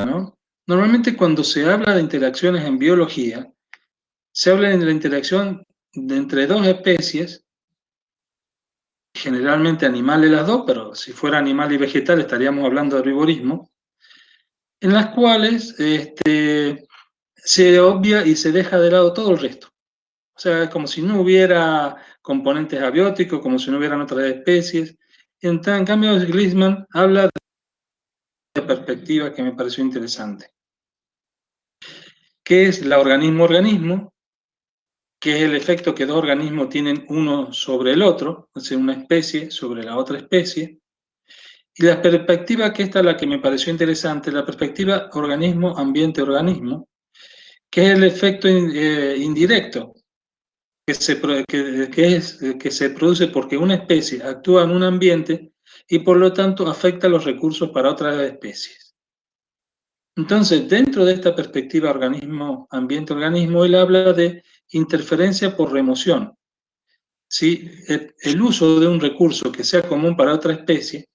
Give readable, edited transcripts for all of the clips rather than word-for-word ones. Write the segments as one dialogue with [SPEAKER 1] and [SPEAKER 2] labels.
[SPEAKER 1] ¿no? Normalmente cuando se habla de interacciones en biología, se habla de la interacción entre dos especies, generalmente animales las dos, pero si fuera animal y vegetal estaríamos hablando de herbivorismo, en las cuales se obvia y se deja de lado todo el resto. O sea, es como si no hubiera componentes abióticos, como si no hubieran otras especies. En cambio, Gliessman habla de perspectiva que me pareció interesante, que es la organismo-organismo, que es el efecto que dos organismos tienen uno sobre el otro, o sea, una especie sobre la otra especie. Y la perspectiva, que esta es la que me pareció interesante, la perspectiva organismo-ambiente-organismo, que es el efecto indirecto que se produce porque una especie actúa en un ambiente y por lo tanto afecta los recursos para otras especies. Entonces, dentro de esta perspectiva organismo-ambiente-organismo, él habla de interferencia por remoción. ¿Sí? El uso de un recurso que sea común para otra especie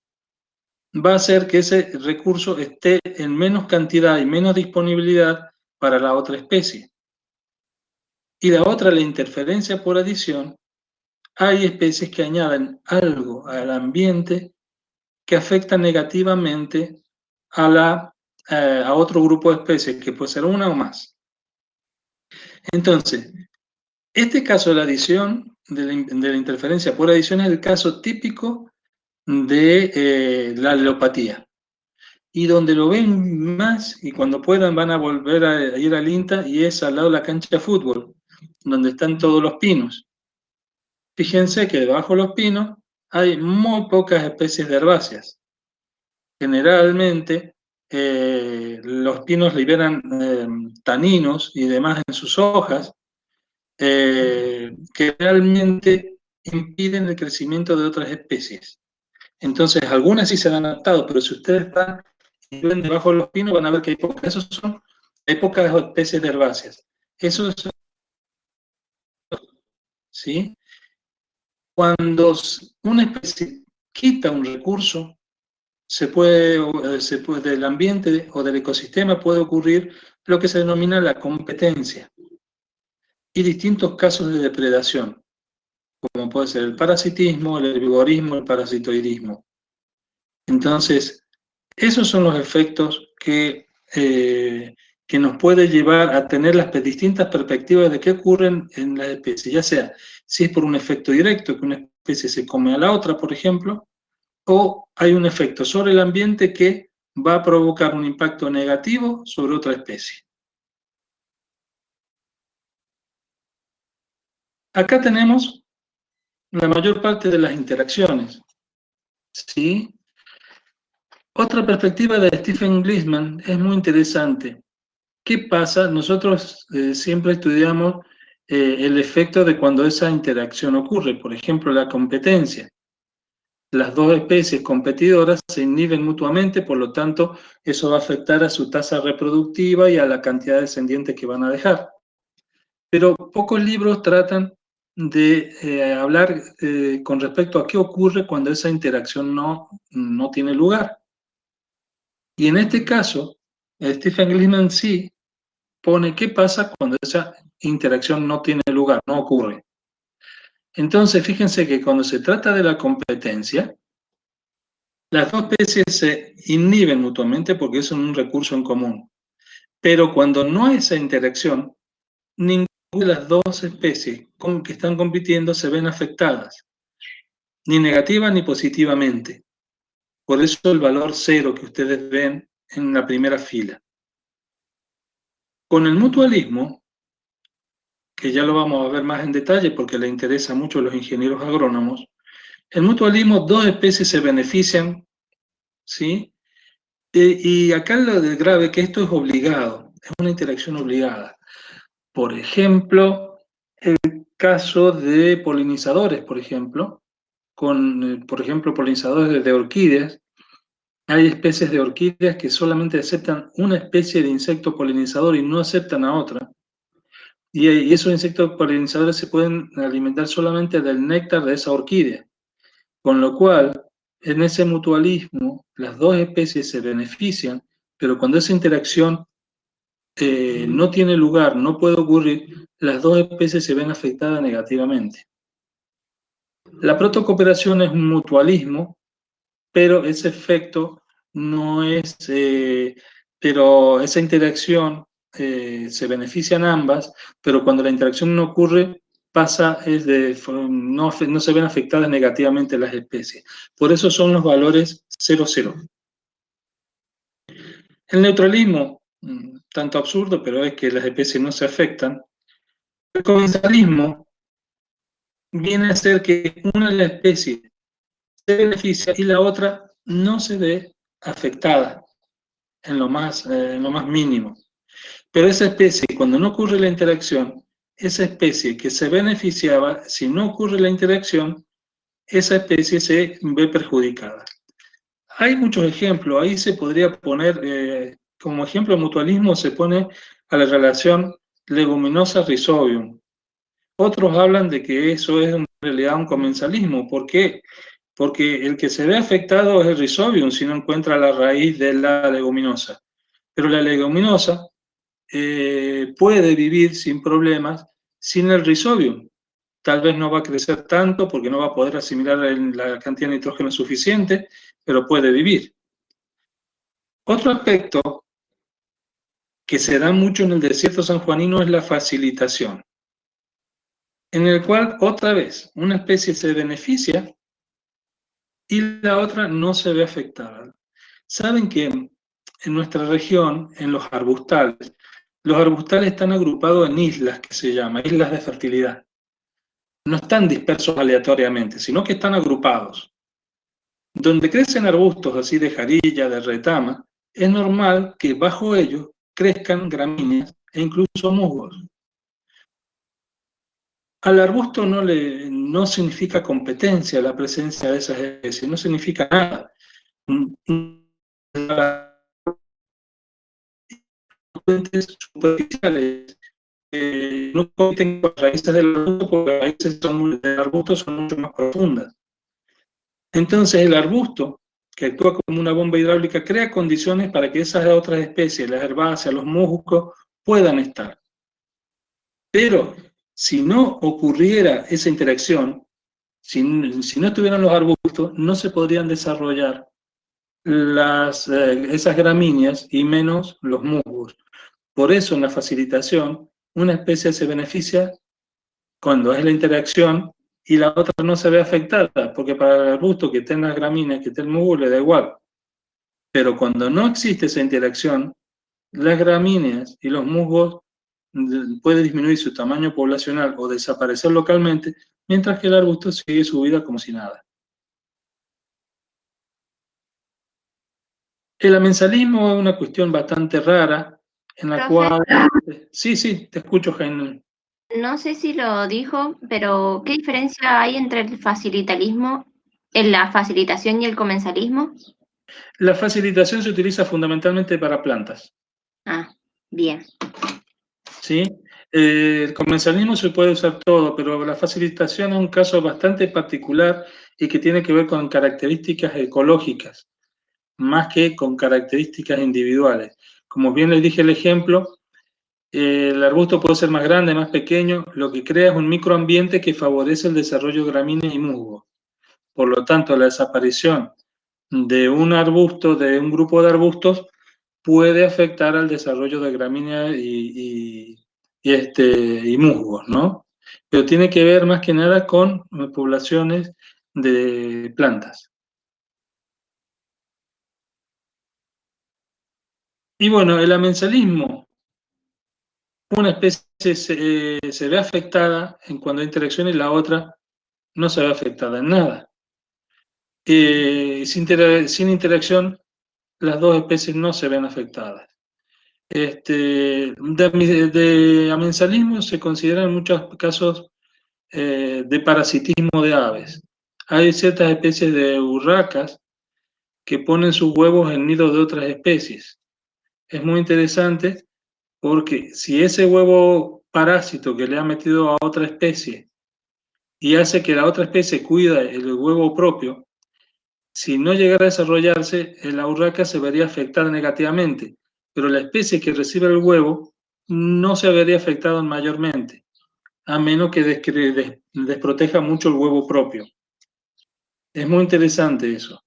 [SPEAKER 1] va a hacer que ese recurso esté en menos cantidad y menos disponibilidad para la otra especie. Y la otra, la interferencia por adición, hay especies que añaden algo al ambiente que afecta negativamente a otro grupo de especies, que puede ser una o más. Entonces, este caso de la adición, de la interferencia por adición, es el caso típico de la alelopatía. Y donde lo ven más, y cuando puedan van a volver a ir al INTA, y es al lado de la cancha de fútbol, donde están todos los pinos. Fíjense que debajo de los pinos hay muy pocas especies de herbáceas. Generalmente los pinos liberan taninos y demás en sus hojas que realmente impiden el crecimiento de otras especies. Entonces, algunas sí se han adaptado, pero si ustedes van y ven debajo de los pinos, van a ver que hay pocas especies de herbáceas. Eso es, ¿sí? Cuando una especie quita un recurso, del ambiente o del ecosistema puede ocurrir lo que se denomina la competencia y distintos casos de depredación, como puede ser el parasitismo, el herbivorismo, el parasitoidismo. Entonces, esos son los efectos que nos puede llevar a tener las distintas perspectivas de qué ocurren en las especies, ya sea si es por un efecto directo, que una especie se come a la otra, por ejemplo, o hay un efecto sobre el ambiente que va a provocar un impacto negativo sobre otra especie. Acá tenemos la mayor parte de las interacciones, ¿sí? Otra perspectiva de Stephen Gliessman es muy interesante. ¿Qué pasa? Nosotros siempre estudiamos el efecto de cuando esa interacción ocurre, por ejemplo, la competencia. Las dos especies competidoras se inhiben mutuamente, por lo tanto, eso va a afectar a su tasa reproductiva y a la cantidad de descendientes que van a dejar. Pero pocos libros tratan de hablar con respecto a qué ocurre cuando esa interacción no tiene lugar. Y en este caso, Stephen Gliessman sí pone qué pasa cuando esa interacción no tiene lugar, no ocurre. Entonces, fíjense que cuando se trata de la competencia, las dos especies se inhiben mutuamente porque es un recurso en común. Pero cuando no hay esa interacción, ninguna de las dos especies que están compitiendo se ven afectadas, ni negativa ni positivamente. Por eso el valor 0 que ustedes ven en la primera fila. Con el mutualismo, que ya lo vamos a ver más en detalle porque le interesa mucho a los ingenieros agrónomos, el mutualismo, dos especies se benefician, ¿sí? Y acá lo de grave que esto es obligado, es una interacción obligada. Por ejemplo, el caso de polinizadores, por ejemplo, por ejemplo, polinizadores de orquídeas. Hay especies de orquídeas que solamente aceptan una especie de insecto polinizador y no aceptan a otra. Y esos insectos polinizadores se pueden alimentar solamente del néctar de esa orquídea. Con lo cual, en ese mutualismo, las dos especies se benefician pero cuando esa interacción no tiene lugar, no puede ocurrir, las dos especies se ven afectadas negativamente. La protocooperación es un mutualismo, pero ese efecto no es, pero esa interacción se benefician ambas, pero cuando la interacción no ocurre, no se ven afectadas negativamente las especies. Por eso son los valores 0,0. El neutralismo, tanto absurdo, pero es que las especies no se afectan. El comensalismo viene a ser que una de las especies se beneficia y la otra no se ve afectada en lo más mínimo. Pero esa especie, cuando no ocurre la interacción, esa especie que se beneficiaba, si no ocurre la interacción, esa especie se ve perjudicada. Hay muchos ejemplos, ahí se podría poner, como ejemplo de mutualismo, se pone a la relación leguminosa-rhizobium. Otros hablan de que eso es en realidad un comensalismo. ¿Por qué? Porque el que se ve afectado es el rhizobium si no encuentra la raíz de la leguminosa. Pero la leguminosa puede vivir sin problemas sin el rhizobium. Tal vez no va a crecer tanto porque no va a poder asimilar la cantidad de nitrógeno suficiente, pero puede vivir. Otro aspecto que se da mucho en el desierto sanjuanino es la facilitación, en el cual otra vez una especie se beneficia y la otra no se ve afectada. Saben que en nuestra región, en los arbustales están agrupados en islas, que se llama islas de fertilidad. No están dispersos aleatoriamente, sino que están agrupados. Donde crecen arbustos así de jarilla, de retama, es normal que bajo ellos crezcan gramíneas e incluso musgos. Al arbusto no significa competencia la presencia de esas especies, no significa nada. Fuentes superficiales no compiten con raíces del arbusto porque las raíces del arbusto son mucho más profundas. Entonces el arbusto, que actúa como una bomba hidráulica, crea condiciones para que esas otras especies, las herbáceas, los musgos, puedan estar. Pero si no ocurriera esa interacción, si no estuvieran los arbustos, no se podrían desarrollar esas gramíneas y menos los musgos. Por eso en la facilitación, una especie se beneficia cuando es la interacción y la otra no se ve afectada, porque para el arbusto que esté en las gramíneas, que esté el musgo, le da igual. Pero cuando no existe esa interacción, las gramíneas y los musgos puede disminuir su tamaño poblacional o desaparecer localmente, mientras que el arbusto sigue su vida como si nada. El amensalismo es una cuestión bastante rara, en la cual... Sí, te escucho, Jaime.
[SPEAKER 2] No sé si lo dijo, pero ¿qué diferencia hay entre el facilitarismo, en la facilitación y el comensalismo?
[SPEAKER 1] La facilitación se utiliza fundamentalmente para plantas.
[SPEAKER 2] Ah, bien.
[SPEAKER 1] ¿Sí? El comensalismo se puede usar todo, pero la facilitación es un caso bastante particular y que tiene que ver con características ecológicas, más que con características individuales. Como bien les dije el ejemplo, el arbusto puede ser más grande, más pequeño, lo que crea es un microambiente que favorece el desarrollo de gramíneas y musgos. Por lo tanto, la desaparición de un arbusto, de un grupo de arbustos, puede afectar al desarrollo de gramíneas y musgos, ¿no? Pero tiene que ver más que nada con poblaciones de plantas. Y bueno, el amensalismo, una especie se ve afectada en cuando hay interacción y la otra no se ve afectada en nada. Sin interacción, las dos especies no se ven afectadas. De amensalismo se consideran en muchos casos de parasitismo de aves. Hay ciertas especies de urracas que ponen sus huevos en nidos de otras especies. Es muy interesante porque si ese huevo parásito que le ha metido a otra especie y hace que la otra especie cuida el huevo propio, Si no llegara a desarrollarse, la urraca se vería afectada negativamente, pero la especie que recibe el huevo no se vería afectada mayormente, a menos que desproteja mucho el huevo propio. Es muy interesante eso.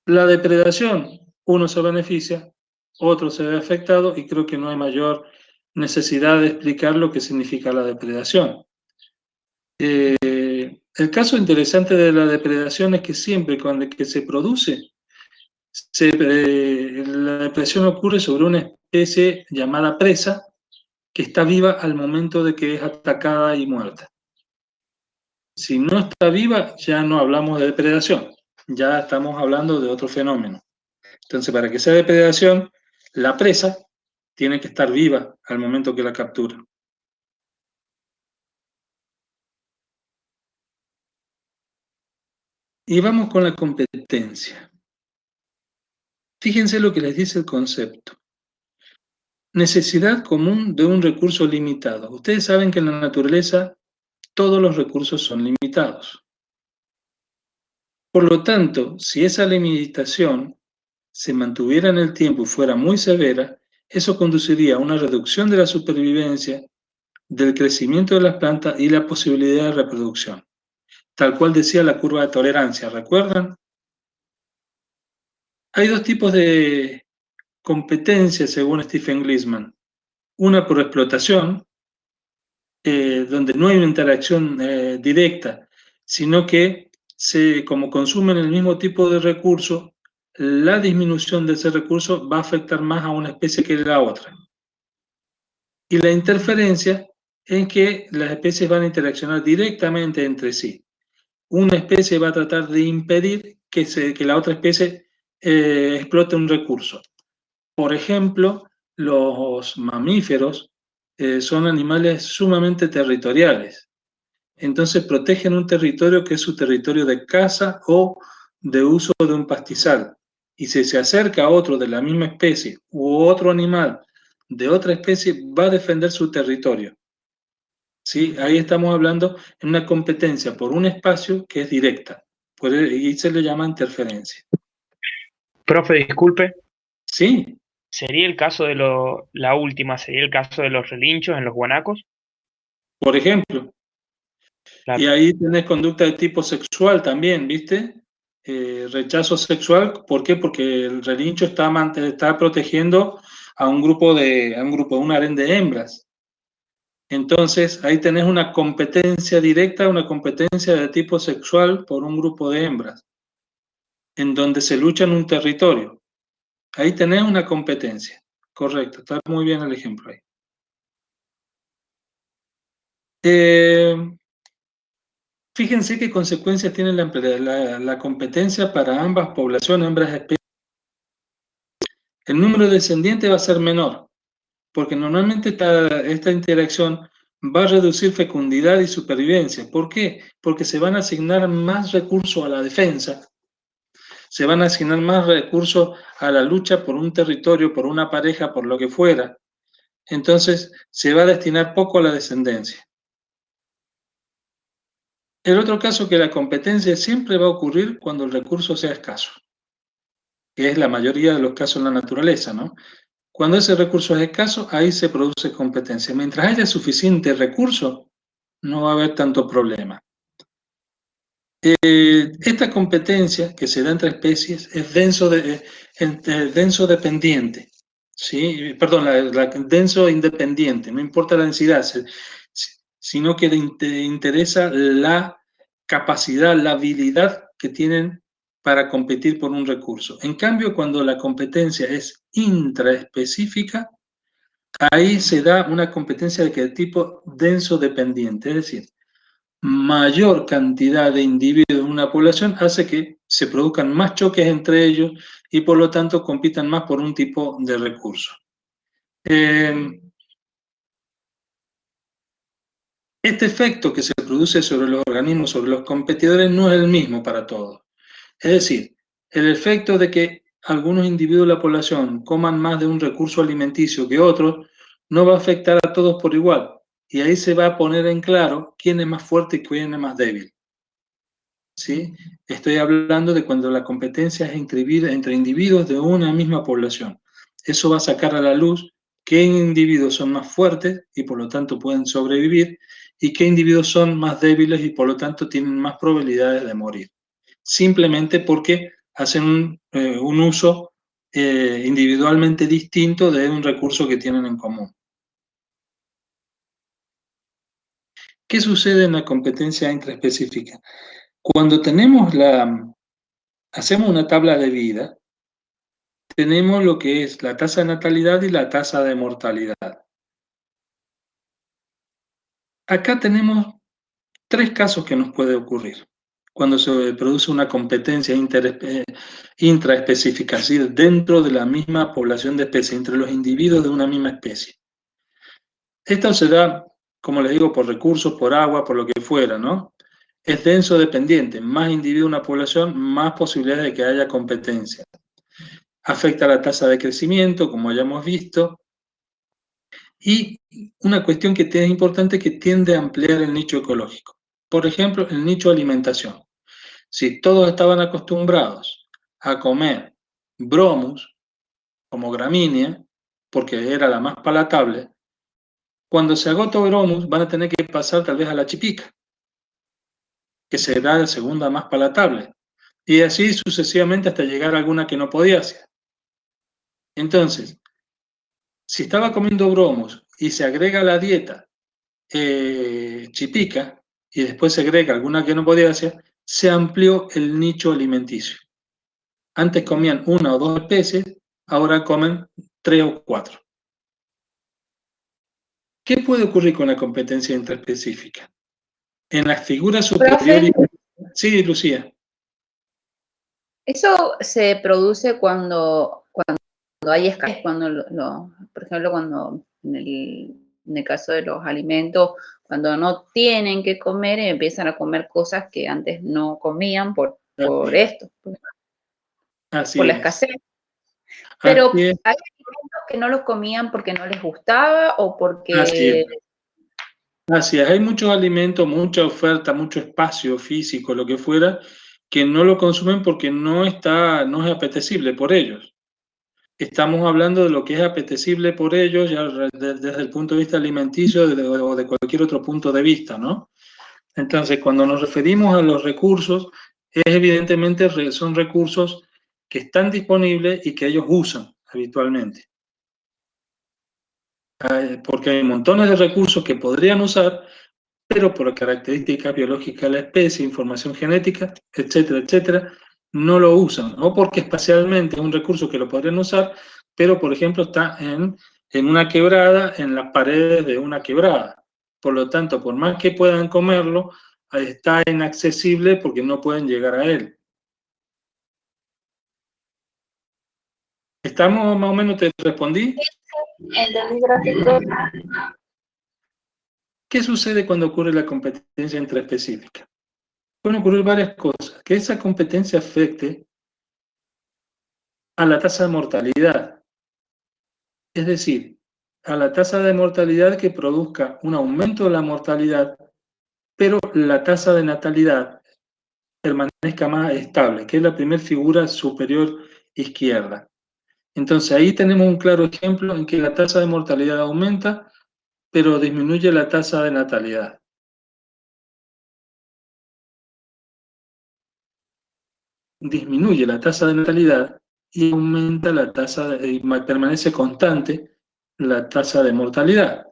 [SPEAKER 1] La depredación, uno se beneficia, otro se ve afectado, y creo que no hay mayor necesidad de explicar lo que significa la depredación. El caso interesante de la depredación es que siempre cuando que se produce, la depredación ocurre sobre una especie llamada presa que está viva al momento de que es atacada y muerta. Si no está viva, ya no hablamos de depredación, ya estamos hablando de otro fenómeno. Entonces, para que sea depredación, la presa tiene que estar viva al momento que la captura. Y vamos con la competencia. Fíjense lo que les dice el concepto. Necesidad común de un recurso limitado. Ustedes saben que en la naturaleza todos los recursos son limitados. Por lo tanto, si esa limitación se mantuviera en el tiempo y fuera muy severa, eso conduciría a una reducción de la supervivencia, del crecimiento de las plantas y la posibilidad de reproducción. Tal cual decía la curva de tolerancia, ¿recuerdan? Hay dos tipos de competencia según Stephen Gliessman. Una por explotación, donde no hay una interacción directa, sino que como consumen el mismo tipo de recurso, la disminución de ese recurso va a afectar más a una especie que a la otra. Y la interferencia en que las especies van a interaccionar directamente entre sí. Una especie va a tratar de impedir que la otra especie explote un recurso. Por ejemplo, los mamíferos son animales sumamente territoriales. Entonces protegen un territorio que es su territorio de caza o de uso de un pastizal. Y si se acerca a otro de la misma especie u otro animal de otra especie, va a defender su territorio. ¿Sí? Ahí estamos hablando en una competencia por un espacio que es directa. Y se le llama interferencia.
[SPEAKER 3] Profe, disculpe.
[SPEAKER 1] Sí.
[SPEAKER 3] ¿Sería el caso de la última, sería el caso de los relinchos en los guanacos?
[SPEAKER 1] Por ejemplo.
[SPEAKER 3] Claro.
[SPEAKER 1] Y ahí tenés conducta de tipo sexual también, ¿viste? Rechazo sexual, ¿por qué? Porque el relincho está protegiendo a un grupo, un harén de hembras. Entonces, ahí tenés una competencia directa, una competencia de tipo sexual por un grupo de hembras, en donde se lucha en un territorio. Ahí tenés una competencia. Correcto, está muy bien el ejemplo ahí. Fíjense qué consecuencias tiene la competencia para ambas poblaciones, ambas especies. El número descendiente va a ser menor, porque normalmente esta interacción va a reducir fecundidad y supervivencia. ¿Por qué? Porque se van a asignar más recursos a la defensa, se van a asignar más recursos a la lucha por un territorio, por una pareja, por lo que fuera. Entonces, se va a destinar poco a la descendencia. El otro caso es que la competencia siempre va a ocurrir cuando el recurso sea escaso, que es la mayoría de los casos en la naturaleza, ¿no? Cuando ese recurso es escaso, ahí se produce competencia. Mientras haya suficiente recurso, no va a haber tanto problema. Esta competencia que se da entre especies es denso dependiente, ¿sí? Perdón, denso independiente, no importa la densidad, sino que interesa la capacidad, la habilidad que tienen para competir por un recurso. En cambio, cuando la competencia es intraespecífica, ahí se da una competencia de tipo denso dependiente, es decir, mayor cantidad de individuos en una población hace que se produzcan más choques entre ellos y por lo tanto compitan más por un tipo de recurso. Este efecto que se produce sobre los organismos, sobre los competidores, no es el mismo para todos. Es decir, el efecto de que algunos individuos de la población coman más de un recurso alimenticio que otros no va a afectar a todos por igual. Y ahí se va a poner en claro quién es más fuerte y quién es más débil. ¿sí? Estoy hablando de cuando la competencia es entre individuos de una misma población. Eso va a sacar a la luz qué individuos son más fuertes y por lo tanto pueden sobrevivir y qué individuos son más débiles y por lo tanto tienen más probabilidades de morir. Simplemente porque hacen un uso individualmente distinto de un recurso que tienen en común. ¿Qué sucede en la competencia intraespecífica? Cuando hacemos una tabla de vida, tenemos lo que es la tasa de natalidad y la tasa de mortalidad. Acá tenemos 3 casos que nos puede ocurrir cuando se produce una competencia intraespecífica, es decir, dentro de la misma población de especies, entre los individuos de una misma especie. Esto se da, como les digo, por recursos, por agua, por lo que fuera, ¿no? Es denso dependiente, más individuos en una población, más posibilidades de que haya competencia. Afecta la tasa de crecimiento, como ya hemos visto, y una cuestión que es importante que tiende a ampliar el nicho ecológico. Por ejemplo, el nicho de alimentación. Si todos estaban acostumbrados a comer bromus como gramínea, porque era la más palatable, cuando se agota bromus van a tener que pasar tal vez a la chipica, que será la segunda más palatable, y así sucesivamente hasta llegar a alguna que no podía ser. Entonces, si estaba comiendo bromus y se agrega a la dieta chipica, y después se agrega alguna que no podía ser, se amplió el nicho alimenticio. Antes comían 1 o 2 especies, ahora comen 3 o 4. ¿Qué puede ocurrir con la competencia intraespecífica? En las figuras superiores... Sí, Lucía.
[SPEAKER 4] Eso se produce cuando hay escasez, por ejemplo, cuando en el caso de los alimentos, cuando no tienen que comer y empiezan a comer cosas que antes no comían por esto, por la escasez. Pero hay alimentos que no los comían porque no les gustaba o porque...
[SPEAKER 1] Así es, hay muchos alimentos, mucha oferta, mucho espacio físico, lo que fuera, que no lo consumen porque no es apetecible por ellos. Estamos hablando de lo que es apetecible por ellos ya desde el punto de vista alimenticio o de cualquier otro punto de vista, ¿no? Entonces, cuando nos referimos a los recursos, evidentemente son recursos que están disponibles y que ellos usan habitualmente. Porque hay montones de recursos que podrían usar, pero por características biológicas de la especie, información genética, etcétera, etcétera, no lo usan. O porque espacialmente es un recurso que lo podrían usar, pero por ejemplo está en una quebrada, en las paredes de una quebrada. Por lo tanto, por más que puedan comerlo, está inaccesible porque no pueden llegar a él. ¿Estamos más o menos, te respondí?
[SPEAKER 4] Entendí, gracias.
[SPEAKER 1] ¿Qué sucede cuando ocurre la competencia intraespecífica? Pueden ocurrir varias cosas. Que esa competencia afecte a la tasa de mortalidad. Es decir, a la tasa de mortalidad que produzca un aumento de la mortalidad, pero la tasa de natalidad permanezca más estable, que es la primera figura superior izquierda. Entonces ahí tenemos un claro ejemplo en que la tasa de mortalidad aumenta, pero disminuye la tasa de natalidad. Disminuye la tasa de natalidad y aumenta la tasa, permanece constante la tasa de mortalidad.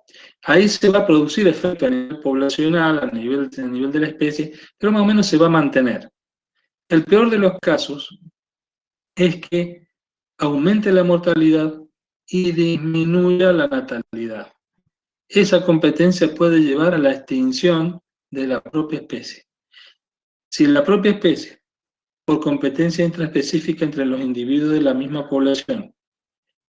[SPEAKER 1] Ahí se va a producir efecto a nivel poblacional, a nivel de la especie, pero más o menos se va a mantener. El peor de los casos es que aumente la mortalidad y disminuya la natalidad. Esa competencia puede llevar a la extinción de la propia especie. Si la propia especie, por competencia intraespecífica entre los individuos de la misma población,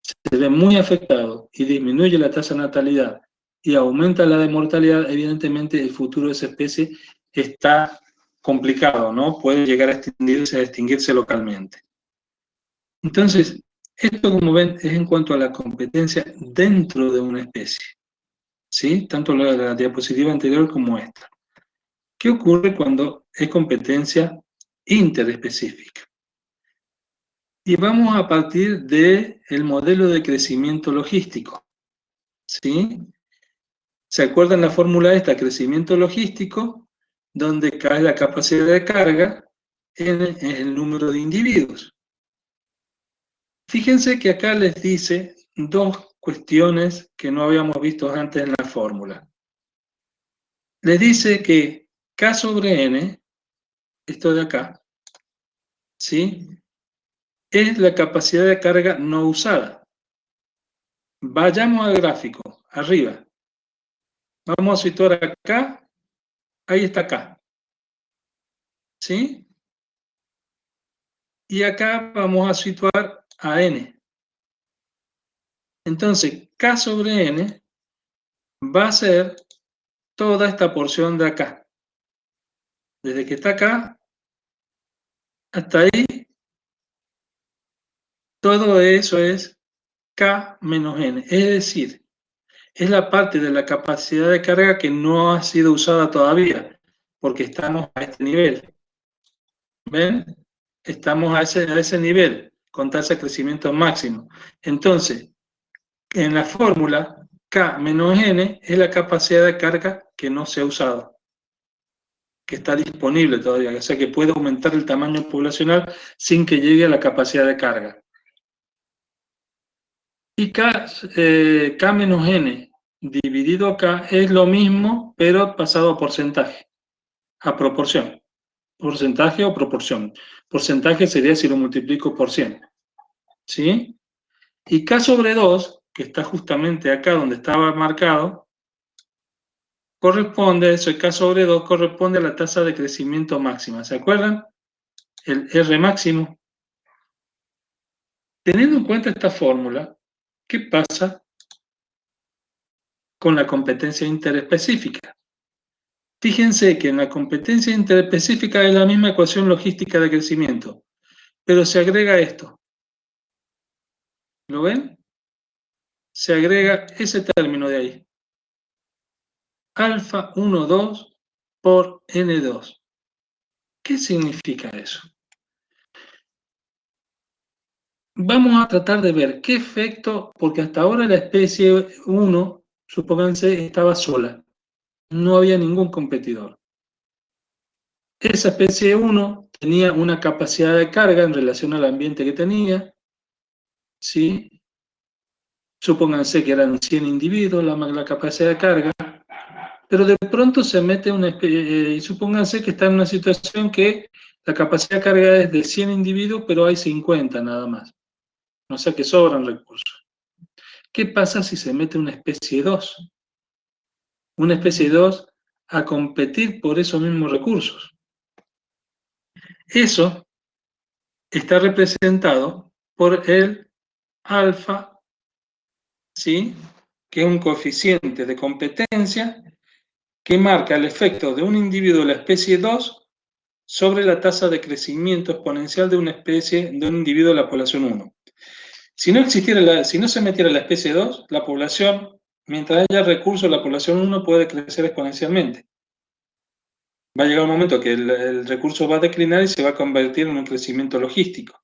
[SPEAKER 1] se ve muy afectado y disminuye la tasa de natalidad y aumenta la de mortalidad, evidentemente el futuro de esa especie está complicado, ¿no? Puede llegar a extinguirse localmente. Entonces, esto, como ven, es en cuanto a la competencia dentro de una especie, ¿sí? Tanto la diapositiva anterior como esta. ¿Qué ocurre cuando es competencia interespecífica. Y vamos a partir del modelo de crecimiento logístico. ¿Sí? ¿Se acuerdan la fórmula esta? Crecimiento logístico, donde cae la capacidad de carga en el número de individuos. Fíjense que acá les dice dos cuestiones que no habíamos visto antes en la fórmula. Les dice que K sobre N, esto de acá, ¿sí?, es la capacidad de carga no usada. Vayamos al gráfico, arriba. Vamos a situar acá, ahí está K. ¿Sí? Y acá vamos a situar a N. Entonces, K sobre N va a ser toda esta porción de acá. Desde que está acá hasta ahí, todo eso es K menos N. Es decir, es la parte de la capacidad de carga que no ha sido usada todavía, porque estamos a este nivel. ¿Ven? Estamos a ese nivel, con tasa de crecimiento máximo. Entonces, en la fórmula, K menos N es la capacidad de carga que no se ha usado, que está disponible todavía, o sea que puede aumentar el tamaño poblacional sin que llegue a la capacidad de carga. Y K menos N dividido K es lo mismo, pero pasado a porcentaje, a proporción. Porcentaje o proporción. Porcentaje sería si lo multiplico por 100. ¿Sí? Y K sobre 2, que está justamente acá donde estaba marcado, corresponde, eso K sobre 2 corresponde a la tasa de crecimiento máxima. ¿Se acuerdan? El R máximo. Teniendo en cuenta esta fórmula, ¿qué pasa con la competencia interespecífica? Fíjense que en la competencia interespecífica es la misma ecuación logística de crecimiento, pero se agrega esto. ¿Lo ven? Se agrega ese término de ahí. Alfa 1,2 por N2. ¿Qué significa eso? Vamos a tratar de ver qué efecto, porque hasta ahora la especie 1, supónganse, estaba sola. No había ningún competidor. Esa especie 1 tenía una capacidad de carga en relación al ambiente que tenía, ¿sí? Supónganse que eran 100 individuos la capacidad de carga, pero de pronto se mete una especie, y supónganse que está en una situación que la capacidad de carga es de 100 individuos, pero hay 50 nada más. O sea que sobran recursos. ¿Qué pasa si se mete una especie 2? Una especie 2 a competir por esos mismos recursos. Eso está representado por el alfa, ¿sí?, que es un coeficiente de competencia que marca el efecto de un individuo de la especie 2 sobre la tasa de crecimiento exponencial de una especie, de un individuo de la población 1. Si no se metiera la especie 2, la población, mientras haya recursos, la población 1 puede crecer exponencialmente. Va a llegar un momento que el recurso va a declinar y se va a convertir en un crecimiento logístico.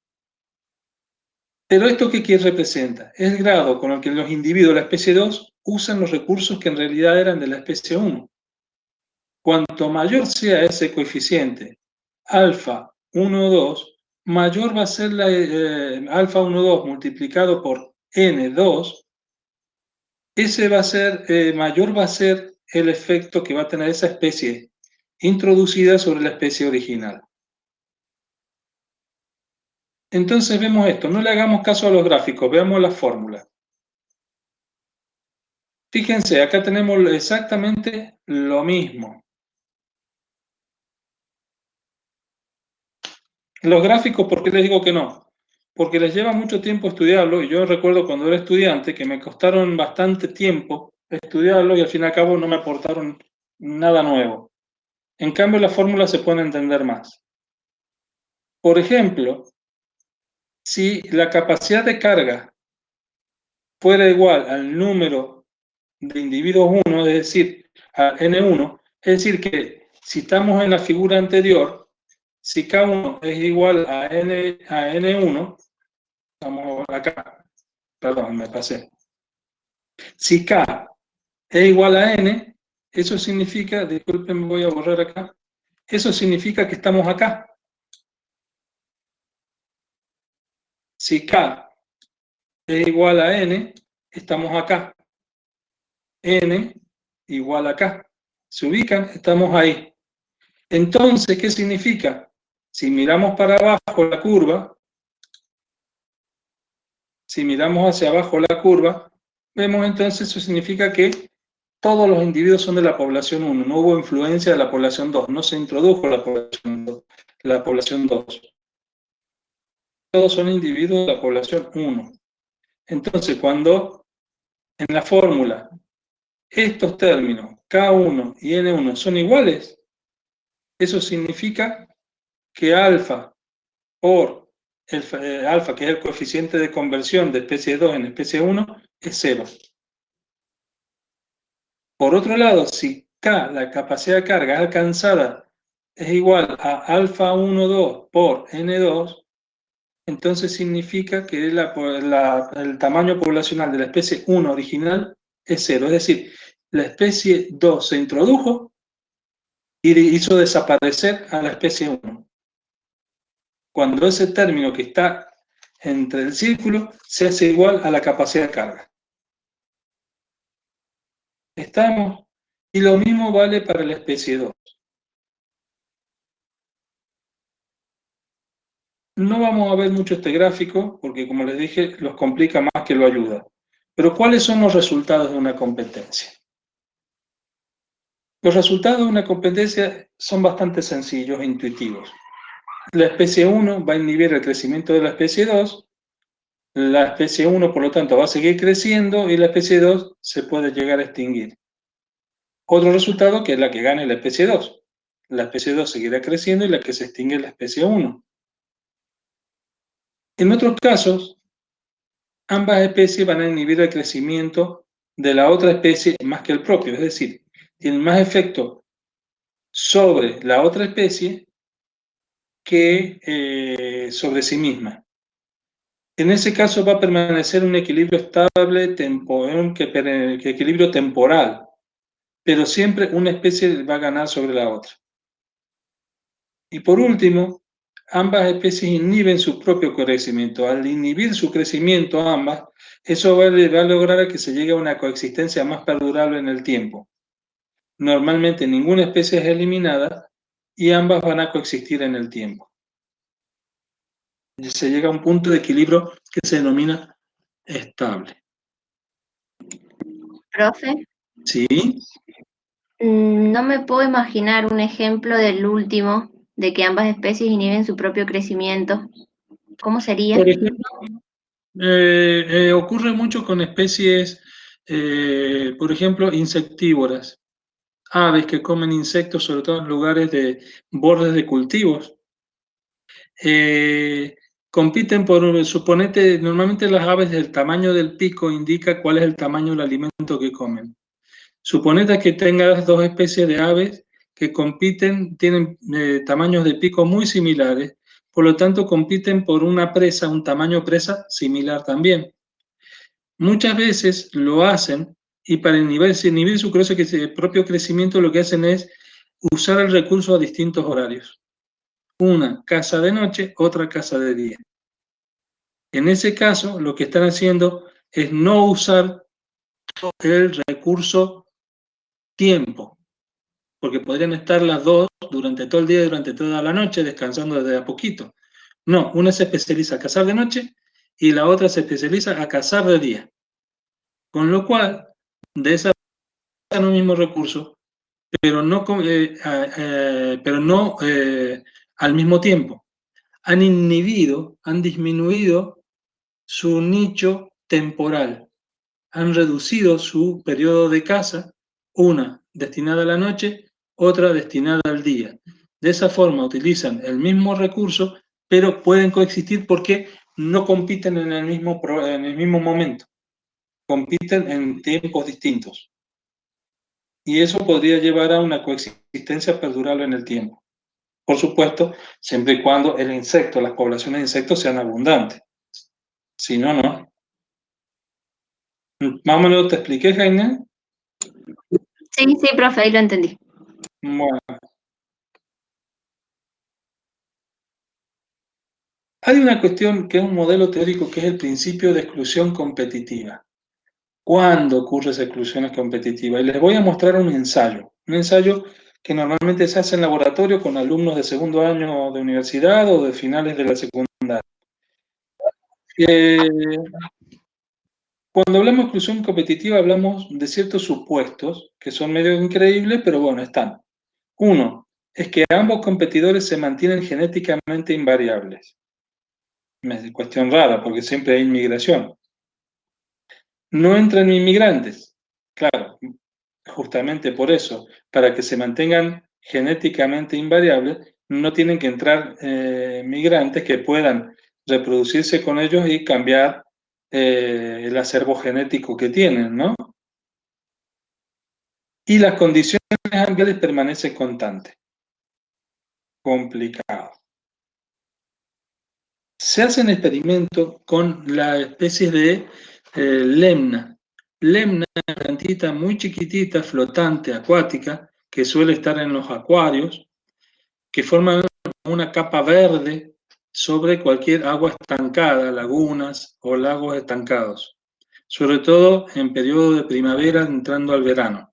[SPEAKER 1] Pero ¿esto qué representa? Es el grado con el que los individuos de la especie 2 usan los recursos que en realidad eran de la especie 1. Cuanto mayor sea ese coeficiente, alfa 1,2, mayor va a ser alfa 1,2 multiplicado por N2, ese va a ser, mayor va a ser el efecto que va a tener esa especie introducida sobre la especie original. Entonces vemos esto, no le hagamos caso a los gráficos, veamos la fórmula. Fíjense, acá tenemos exactamente lo mismo. Los gráficos, ¿por qué les digo que no? Porque les lleva mucho tiempo estudiarlo, y yo recuerdo cuando era estudiante que me costaron bastante tiempo estudiarlo y al fin y al cabo no me aportaron nada nuevo. En cambio, las fórmulas se pueden entender más. Por ejemplo, si la capacidad de carga fuera igual al número de individuos 1, es decir, a N1, es decir que si estamos en la figura anterior, Si K1 es igual a N1, vamos acá, perdón, me pasé. Si K es igual a N, eso significa, disculpen, me voy a borrar acá, eso significa que estamos acá. Si K es igual a N, estamos acá. N igual a K. ¿Se ubican? Estamos ahí. Entonces, ¿qué significa? Si miramos para abajo la curva, si miramos hacia abajo la curva, vemos entonces eso significa que todos los individuos son de la población 1, no hubo influencia de la población 2, no se introdujo la población 2. Todos son individuos de la población 1. Entonces, cuando en la fórmula estos términos, K1 y N1, son iguales, eso significa que alfa por alfa, que es el coeficiente de conversión de especie 2 en especie 1, es 0. Por otro lado, si K, la capacidad de carga alcanzada, es igual a alfa 1,2 por N2, entonces significa que el tamaño poblacional de la especie 1 original es 0. Es decir, la especie 2 se introdujo y hizo desaparecer a la especie 1. Cuando ese término que está entre el círculo se hace igual a la capacidad de carga. ¿Estamos? Y lo mismo vale para la especie 2. No vamos a ver mucho este gráfico, porque como les dije, los complica más que lo ayuda. Pero ¿cuáles son los resultados de una competencia? Los resultados de una competencia son bastante sencillos e intuitivos. La especie 1 va a inhibir el crecimiento de la especie 2, la especie 1 por lo tanto va a seguir creciendo y la especie 2 se puede llegar a extinguir. Otro resultado que es la que gane la especie 2. La especie 2 seguirá creciendo y la que se extingue es la especie 1. En otros casos, ambas especies van a inhibir el crecimiento de la otra especie más que el propio, es decir, tienen más efecto sobre la otra especie que sobre sí misma. En ese caso va a permanecer un equilibrio estable, equilibrio temporal, pero siempre una especie va a ganar sobre la otra. Y por último, ambas especies inhiben su propio crecimiento. Al inhibir su crecimiento ambas, eso va a lograr que se llegue a una coexistencia más perdurable en el tiempo. Normalmente ninguna especie es eliminada y ambas van a coexistir en el tiempo. Y se llega a un punto de equilibrio que se denomina estable.
[SPEAKER 2] Profe,
[SPEAKER 1] ¿Sí?
[SPEAKER 2] no me puedo imaginar un ejemplo del último, de que ambas especies inhiben su propio crecimiento. ¿Cómo sería?
[SPEAKER 1] Por ejemplo, ocurre mucho con especies, por ejemplo, insectívoras. Aves que comen insectos, sobre todo en lugares de bordes de cultivos. Compiten suponete, normalmente las aves del tamaño del pico indica cuál es el tamaño del alimento que comen. Suponete que tengas dos especies de aves que compiten, tienen tamaños de pico muy similares, por lo tanto compiten por una presa, un tamaño presa similar también. Muchas veces lo hacen y para inhibir su propio crecimiento lo que hacen es usar el recurso a distintos horarios. Una caza de noche, otra caza de día. En ese caso, lo que están haciendo es no usar el recurso tiempo, porque podrían estar las dos durante todo el día y durante toda la noche descansando desde a poquito. No, una se especializa a cazar de noche y la otra se especializa a cazar de día. Con lo cual, de esa manera, un mismo recurso, pero no al mismo tiempo. Han inhibido, han disminuido su nicho temporal. Han reducido su periodo de caza, una destinada a la noche, otra destinada al día. De esa forma utilizan el mismo recurso, pero pueden coexistir porque no compiten en el mismo momento. Compiten en tiempos distintos. Y eso podría llevar a una coexistencia perdurable en el tiempo. Por supuesto, siempre y cuando el insecto, las poblaciones de insectos sean abundantes. Si no, no. ¿Más o menos te expliqué, Jaime?
[SPEAKER 2] Sí, sí, profe, ahí lo entendí.
[SPEAKER 1] Bueno. Hay una cuestión que es un modelo teórico que es el principio de exclusión competitiva. ¿Cuándo ocurre esa exclusión competitiva? Y les voy a mostrar un ensayo que normalmente se hace en laboratorio con alumnos de segundo año de universidad o de finales de la secundaria. Cuando hablamos de exclusión competitiva hablamos de ciertos supuestos que son medio increíbles, pero bueno, están. Uno, es que ambos competidores se mantienen genéticamente invariables. Es cuestión rara porque siempre hay inmigración. No entran inmigrantes. Claro, justamente por eso, para que se mantengan genéticamente invariables, no tienen que entrar migrantes que puedan reproducirse con ellos y cambiar el acervo genético que tienen, ¿no? Y las condiciones ambientales permanecen constantes. Complicado. Se hacen experimentos con la especie de lemna. Lemna es una plantita muy chiquitita, flotante, acuática, que suele estar en los acuarios, que forman una capa verde sobre cualquier agua estancada, lagunas o lagos estancados, sobre todo en periodo de primavera entrando al verano.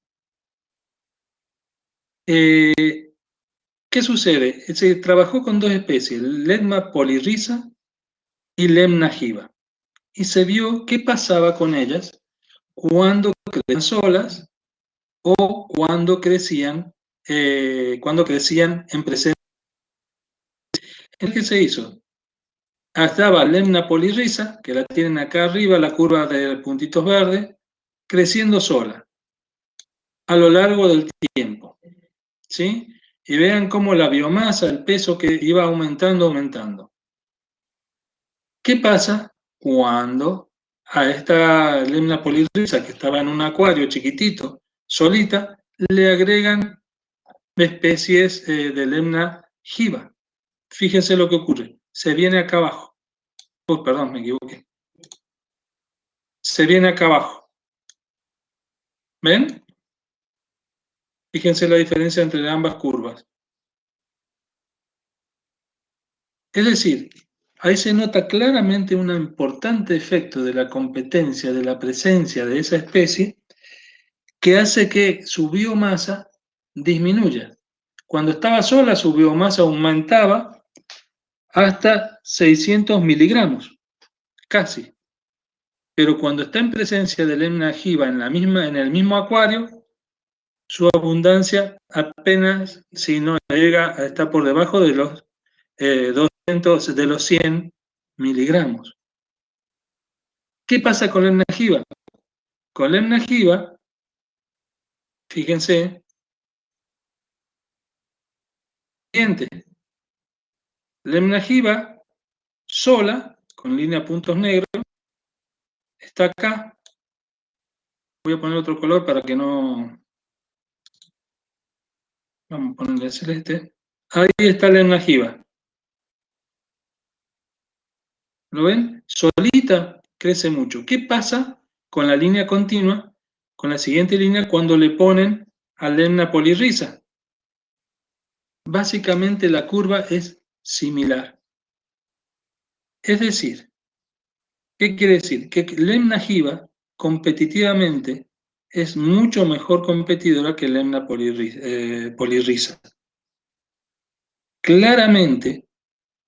[SPEAKER 1] ¿Qué sucede? Se trabajó con dos especies, Lemna polyrhiza y Lemna jiva, y se vio qué pasaba con ellas cuando crecían solas o cuando crecían en presencia. ¿Qué se hizo? Estaba Lemna polyrhiza, que la tienen acá arriba, la curva de puntitos verdes, creciendo sola a lo largo del tiempo, ¿sí? Y vean cómo la biomasa, el peso que iba aumentando. ¿Qué pasa cuando a esta Lemna polyrhiza, que estaba en un acuario chiquitito, solita, le agregan especies de Lemna jiva? Fíjense lo que ocurre. Se viene acá abajo. Uy, perdón, me equivoqué. Se viene acá abajo. ¿Ven? Fíjense la diferencia entre ambas curvas. Es decir, ahí se nota claramente un importante efecto de la competencia, de la presencia de esa especie, que hace que su biomasa disminuya. Cuando estaba sola, su biomasa aumentaba hasta 600 miligramos, casi. Pero cuando está en presencia de Lemna jiva en el mismo acuario, su abundancia apenas, si no llega a estar por debajo de los 200, de los 100 miligramos. ¿Qué pasa con Lemna jiva? Con Lemna jiva, fíjense, siguiente. Lemna jiva sola, con línea puntos negros, está acá. Voy a poner otro color para que no... Vamos a ponerle celeste. Ahí está Lemna jiva. ¿Lo ven? Solita crece mucho. ¿Qué pasa con la línea continua, con la siguiente línea, cuando le ponen a Lemna polyrhiza? Básicamente la curva es similar. Es decir, ¿qué quiere decir? Que Lemna jiva competitivamente es mucho mejor competidora que Lemna polyrhiza. Claramente,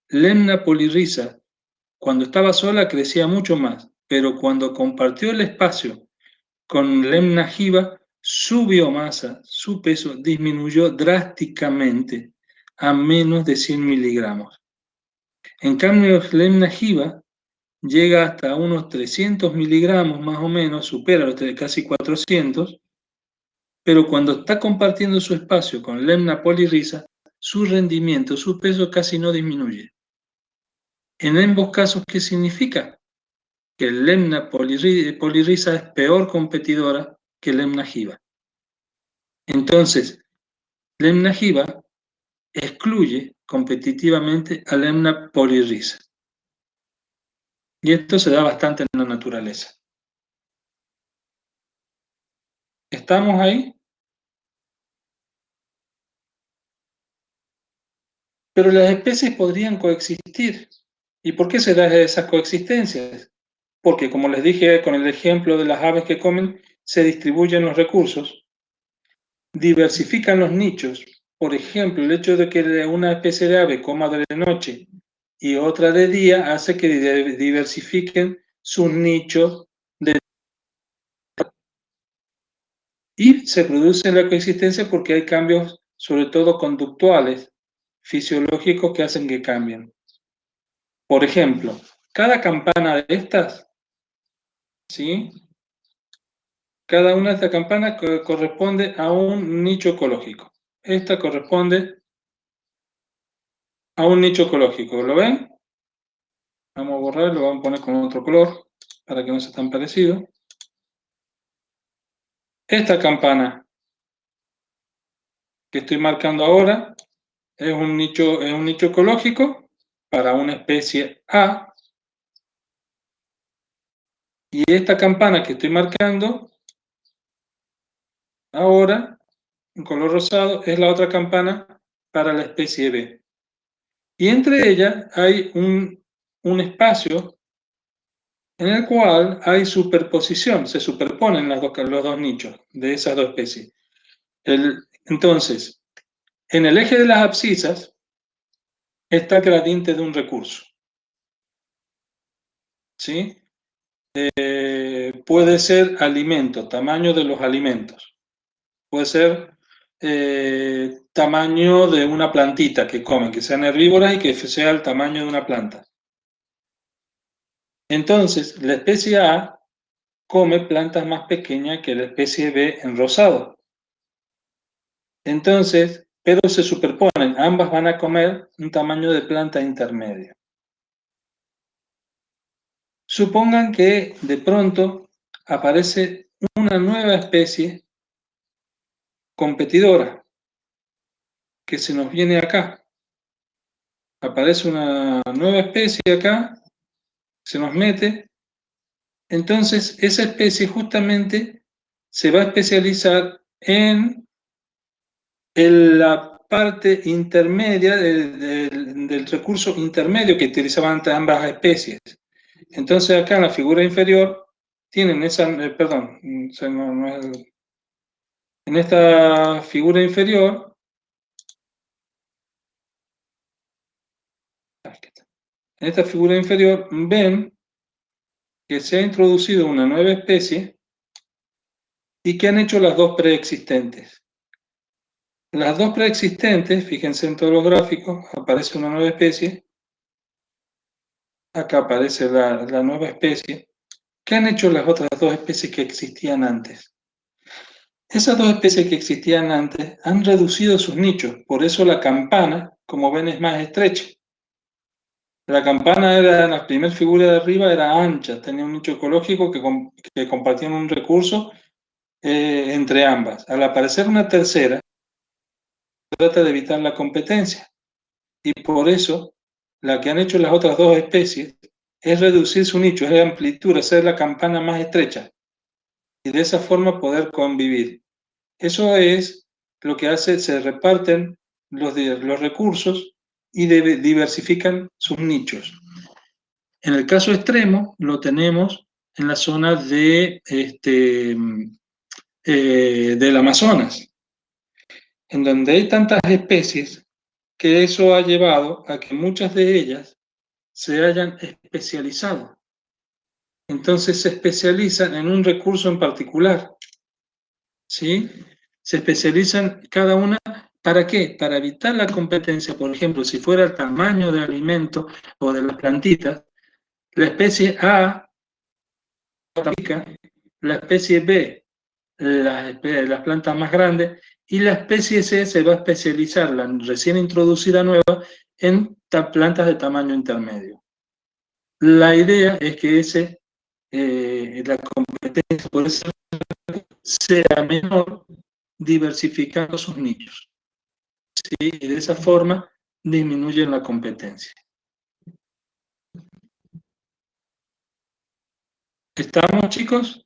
[SPEAKER 1] Lemna polyrhiza, cuando estaba sola, crecía mucho más, pero cuando compartió el espacio con Lemna jiva, su biomasa, su peso disminuyó drásticamente a menos de 100 miligramos. En cambio, Lemna jiva llega hasta unos 300 miligramos más o menos, supera los casi 400, pero cuando está compartiendo su espacio con Lemna polyrhiza, su rendimiento, su peso casi no disminuye. En ambos casos, ¿qué significa? Que Lemna polyrhiza es peor competidora que Lemna jiva. Entonces, Lemna jiva excluye competitivamente a Lemna polyrrhiza. Y esto se da bastante en la naturaleza. ¿Estamos ahí? Pero las especies podrían coexistir. ¿Y por qué se dan esas coexistencias? Porque, como les dije con el ejemplo de las aves que comen, se distribuyen los recursos, diversifican los nichos. Por ejemplo, el hecho de que una especie de ave coma de noche y otra de día hace que diversifiquen sus nichos y se produce la coexistencia porque hay cambios, sobre todo conductuales, fisiológicos que hacen que cambien. Por ejemplo, cada campana de estas, ¿sí? Cada una de estas campanas corresponde a un nicho ecológico. Esta corresponde a un nicho ecológico. ¿Lo ven? Vamos a borrarlo, lo vamos a poner con otro color para que no sea tan parecido. Esta campana que estoy marcando ahora es un nicho ecológico para una especie A. Y esta campana que estoy marcando ahora, en color rosado, es la otra campana para la especie B. Y entre ellas hay un espacio en el cual hay superposición, se superponen los dos nichos de esas dos especies. Entonces, en el eje de las abscisas está el gradiente de un recurso. ¿Sí? Puede ser alimento, tamaño de los alimentos. Puede ser tamaño de una plantita que comen, que sean herbívoras y que sea el tamaño de una planta. Entonces, la especie A come plantas más pequeñas que la especie B en rosado. Entonces, pero se superponen, ambas van a comer un tamaño de planta intermedio. Supongan que de pronto aparece una nueva especie competidora que se nos viene acá. Aparece una nueva especie acá, se nos mete. Entonces, esa especie justamente se va a especializar en la parte intermedia del recurso intermedio que utilizaban ambas especies. Entonces acá en la figura inferior tienen esa, perdón, en esta figura inferior, ven que se ha introducido una nueva especie y que han hecho las dos preexistentes. Las dos preexistentes, fíjense en todos los gráficos, aparece una nueva especie. Acá aparece la nueva especie. ¿Qué han hecho las otras dos especies que existían antes? Esas dos especies que existían antes han reducido sus nichos, por eso la campana, como ven, es más estrecha. La campana era, en la primera figura de arriba, era ancha, tenía un nicho ecológico que compartían un recurso entre ambas. Al aparecer una tercera, se trata de evitar la competencia. Y por eso, la que han hecho las otras dos especies es reducir su nicho, es amplitud, hacer la campana más estrecha. Y de esa forma poder convivir. Eso es lo que hace, se reparten los recursos y diversifican sus nichos. En el caso extremo lo tenemos en la zona del Amazonas, en donde hay tantas especies que eso ha llevado a que muchas de ellas se hayan especializado. Entonces se especializan en un recurso en particular, ¿sí? Se especializan cada una, ¿para qué? Para evitar la competencia. Por ejemplo, si fuera el tamaño del alimento o de las plantitas, la especie A, la especie B, las plantas más grandes, y la especie C se va a especializar, la recién introducida nueva, en plantas de tamaño intermedio. La idea es que la competencia por eso sea menor, diversificando sus nichos. ¿sí? Y de esa forma disminuyen la competencia. ¿Estamos, chicos?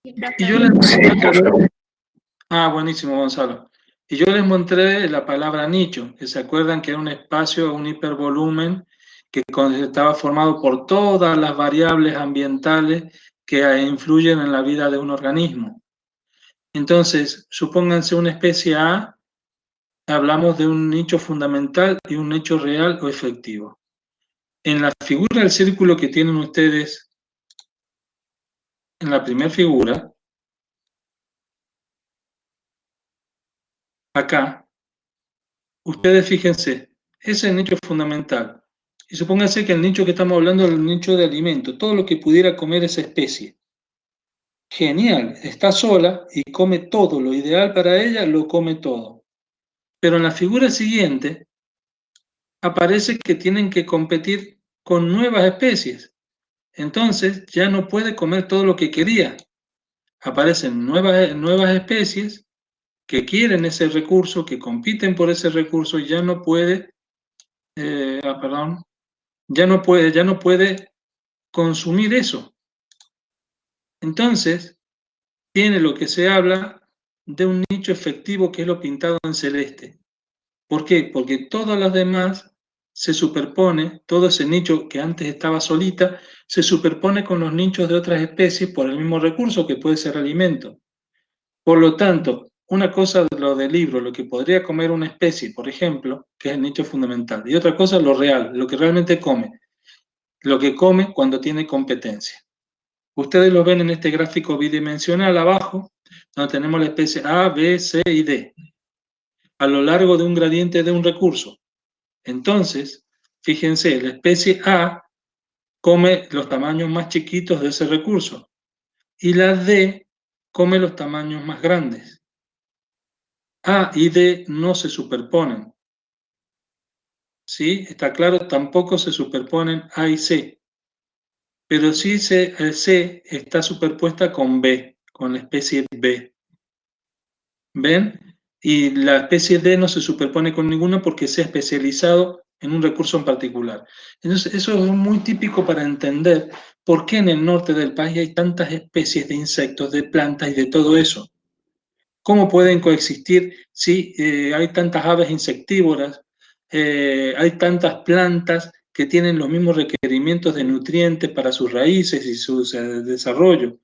[SPEAKER 2] Sí, profe.
[SPEAKER 1] Y yo les buenísimo, Gonzalo. Y yo les mostré la palabra nicho, que se acuerdan que era un espacio, un hipervolumen, que estaba formado por todas las variables ambientales que influyen en la vida de un organismo. Entonces, supónganse una especie A, hablamos de un nicho fundamental y un nicho real o efectivo. En la figura del círculo que tienen ustedes, en la primera figura, acá, ustedes fíjense, ese es el nicho fundamental. Y supónganse que el nicho que estamos hablando es el nicho de alimento, todo lo que pudiera comer esa especie. Genial, está sola y come todo, lo ideal para ella lo come todo. Pero en la figura siguiente aparece que tienen que competir con nuevas especies. Entonces ya no puede comer todo lo que quería. Aparecen nuevas especies que quieren ese recurso, que compiten por ese recurso y ya no puede, ya no puede consumir eso. Entonces, tiene lo que se habla de un nicho efectivo, que es lo pintado en celeste. ¿Por qué? Porque todas las demás se superpone, todo ese nicho que antes estaba solita, se superpone con los nichos de otras especies por el mismo recurso, que puede ser alimento. Por lo tanto, una cosa es lo del libro, lo que podría comer una especie, por ejemplo, que es el nicho fundamental, y otra cosa es lo real, lo que realmente come, lo que come cuando tiene competencia. Ustedes lo ven en este gráfico bidimensional abajo, donde tenemos la especie A, B, C y D, a lo largo de un gradiente de un recurso. Entonces, fíjense, la especie A come los tamaños más chiquitos de ese recurso y la D come los tamaños más grandes. A y D no se superponen. ¿Sí? Está claro, tampoco se superponen A y C. Pero sí el C está superpuesta con B, con la especie B. ¿Ven? Y la especie D no se superpone con ninguna porque se ha especializado en un recurso en particular. Entonces, eso es muy típico para entender por qué en el norte del país hay tantas especies de insectos, de plantas y de todo eso. ¿Cómo pueden coexistir si hay tantas aves insectívoras, hay tantas plantas que tienen los mismos requerimientos de nutrientes para sus raíces y su desarrollo?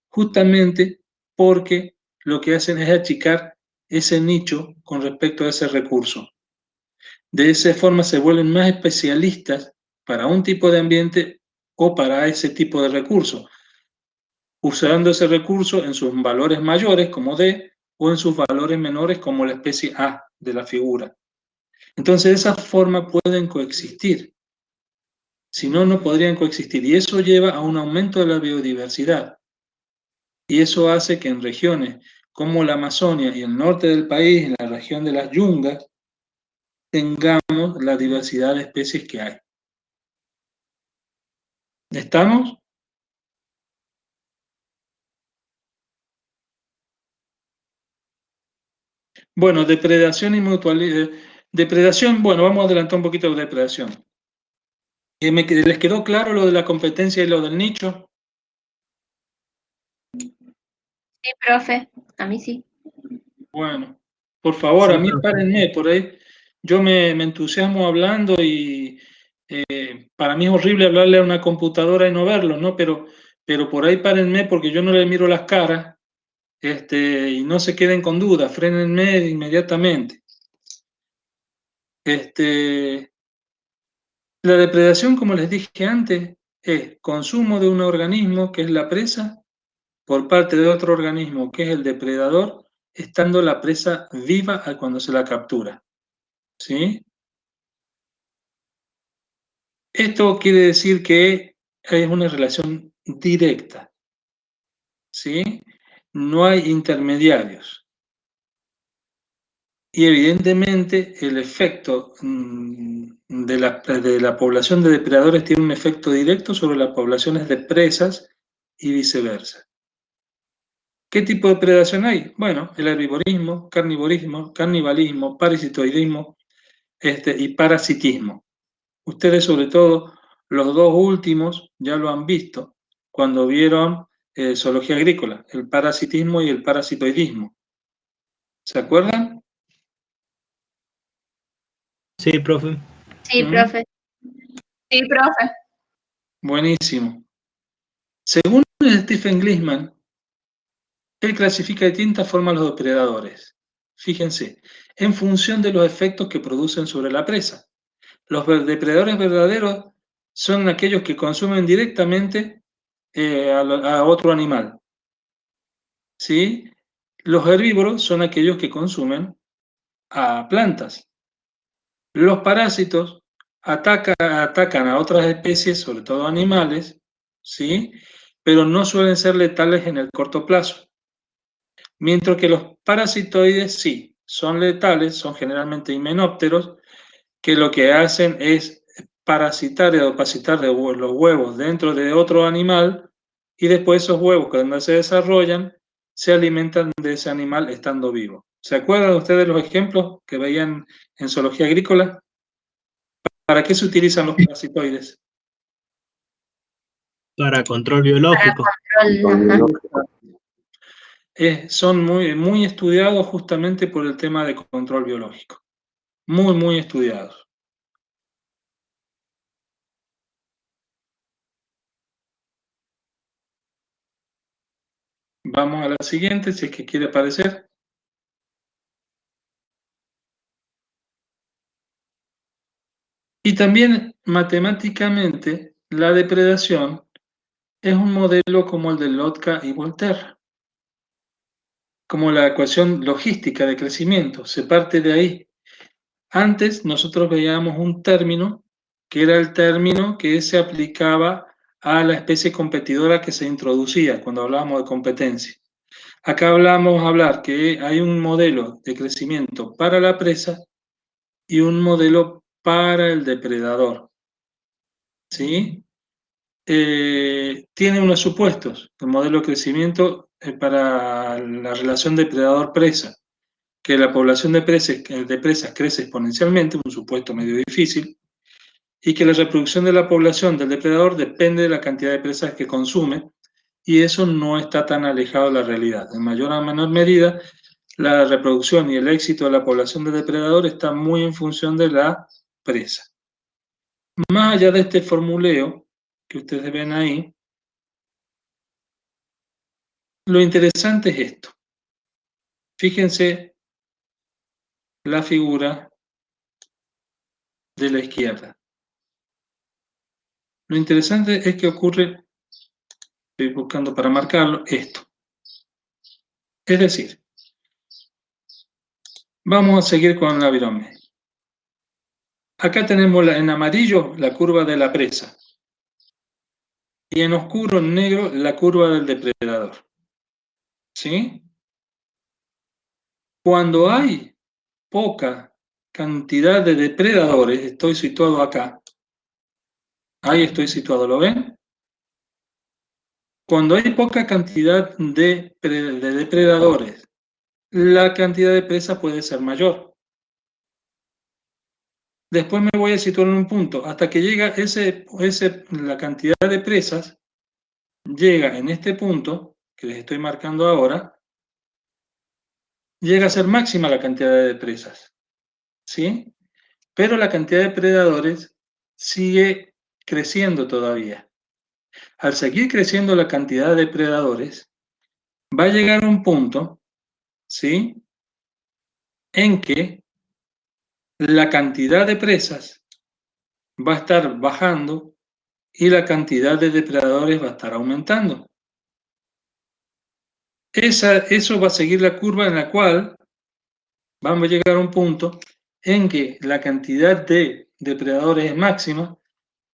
[SPEAKER 1] Justamente porque lo que hacen es achicar ese nicho con respecto a ese recurso. De esa forma se vuelven más especialistas para un tipo de ambiente o para ese tipo de recurso, usando ese recurso en sus valores mayores como D o en sus valores menores como la especie A de la figura. Entonces de esa forma pueden coexistir. Si no, no podrían coexistir. Y eso lleva a un aumento de la biodiversidad. Y eso hace que en regiones como la Amazonia y el norte del país, en la región de las yungas, tengamos la diversidad de especies que hay. ¿Estamos? Bueno, depredación y mutualidad. Depredación, bueno, vamos a adelantar un poquito de depredación. ¿Les quedó claro lo de la competencia y lo del nicho?
[SPEAKER 2] Sí, profe, a mí sí.
[SPEAKER 1] Bueno, por favor,
[SPEAKER 3] Sí,
[SPEAKER 1] a mí
[SPEAKER 3] profe.
[SPEAKER 1] párenme por ahí. Yo me entusiasmo hablando y para mí es horrible hablarle a una computadora y no verlo, ¿no? Pero por ahí párenme porque yo no le miro las caras y no se queden con dudas, frénenme inmediatamente. La depredación, como les dije antes, es consumo de un organismo, que es la presa, por parte de otro organismo, que es el depredador, estando la presa viva cuando se la captura. ¿Sí? Esto quiere decir que es una relación directa. ¿Sí? No hay intermediarios. Y evidentemente el efecto de la población de depredadores tiene un efecto directo sobre las poblaciones de presas y viceversa. ¿Qué tipo de predación hay? Bueno, el herbivorismo, carnivorismo, canibalismo, parasitoidismo y parasitismo. Ustedes, sobre todo, los dos últimos ya lo han visto cuando vieron zoología agrícola, el parasitismo y el parasitoidismo. ¿Se acuerdan?
[SPEAKER 5] Sí, profe.
[SPEAKER 2] Sí, profe.
[SPEAKER 4] Sí, profe.
[SPEAKER 1] Buenísimo. Según Stephen Gleason, él clasifica de distintas formas los depredadores. Fíjense, en función de los efectos que producen sobre la presa. Los depredadores verdaderos son aquellos que consumen directamente a otro animal. ¿Sí? Los herbívoros son aquellos que consumen a plantas. Los parásitos atacan a otras especies, sobre todo animales, ¿sí? Pero no suelen ser letales en el corto plazo. Mientras que los parasitoides sí, son letales, son generalmente himenópteros, que lo que hacen es parasitar y opacitar los huevos dentro de otro animal y después esos huevos cuando se desarrollan se alimentan de ese animal estando vivo. ¿Se acuerdan ustedes de los ejemplos que veían en zoología agrícola? ¿Para qué se utilizan los parasitoides?
[SPEAKER 5] Para control biológico.
[SPEAKER 1] Son muy estudiados justamente por el tema de control biológico. Muy estudiados. Vamos a la siguiente, si es que quiere aparecer. Y también matemáticamente la depredación es un modelo como el de Lotka y Voltaire, como la ecuación logística de crecimiento, se parte de ahí. Antes nosotros veíamos un término que era el término que se aplicaba a la especie competidora que se introducía cuando hablábamos de competencia. Acá hablar que hay un modelo de crecimiento para la presa y un modelo para el depredador. ¿Sí? Tiene unos supuestos. El modelo de crecimiento para la relación depredador-presa, que la población de presas crece exponencialmente, un supuesto medio difícil, y que la reproducción de la población del depredador depende de la cantidad de presas que consume, y eso no está tan alejado de la realidad. En mayor o menor medida, la reproducción y el éxito de la población de depredador está muy en función de la presa. Más allá de este formuleo que ustedes ven ahí, lo interesante es esto. Fíjense la figura de la izquierda. Lo interesante es que ocurre, estoy buscando para marcarlo, esto. Es decir, vamos a seguir con la virome. Acá tenemos en amarillo la curva de la presa y en oscuro, en negro, la curva del depredador. ¿Sí? Cuando hay poca cantidad de depredadores, estoy situado acá, ahí estoy situado, ¿lo ven? Cuando hay poca cantidad de depredadores, la cantidad de presas puede ser mayor. Después me voy a situar en un punto, hasta que llega la cantidad de presas, llega en este punto, que les estoy marcando ahora, llega a ser máxima la cantidad de presas, ¿sí? Pero la cantidad de predadores sigue creciendo todavía. Al seguir creciendo la cantidad de predadores, va a llegar a un punto, ¿sí?, en que la cantidad de presas va a estar bajando y la cantidad de depredadores va a estar aumentando. Eso va a seguir la curva en la cual vamos a llegar a un punto en que la cantidad de depredadores es máxima,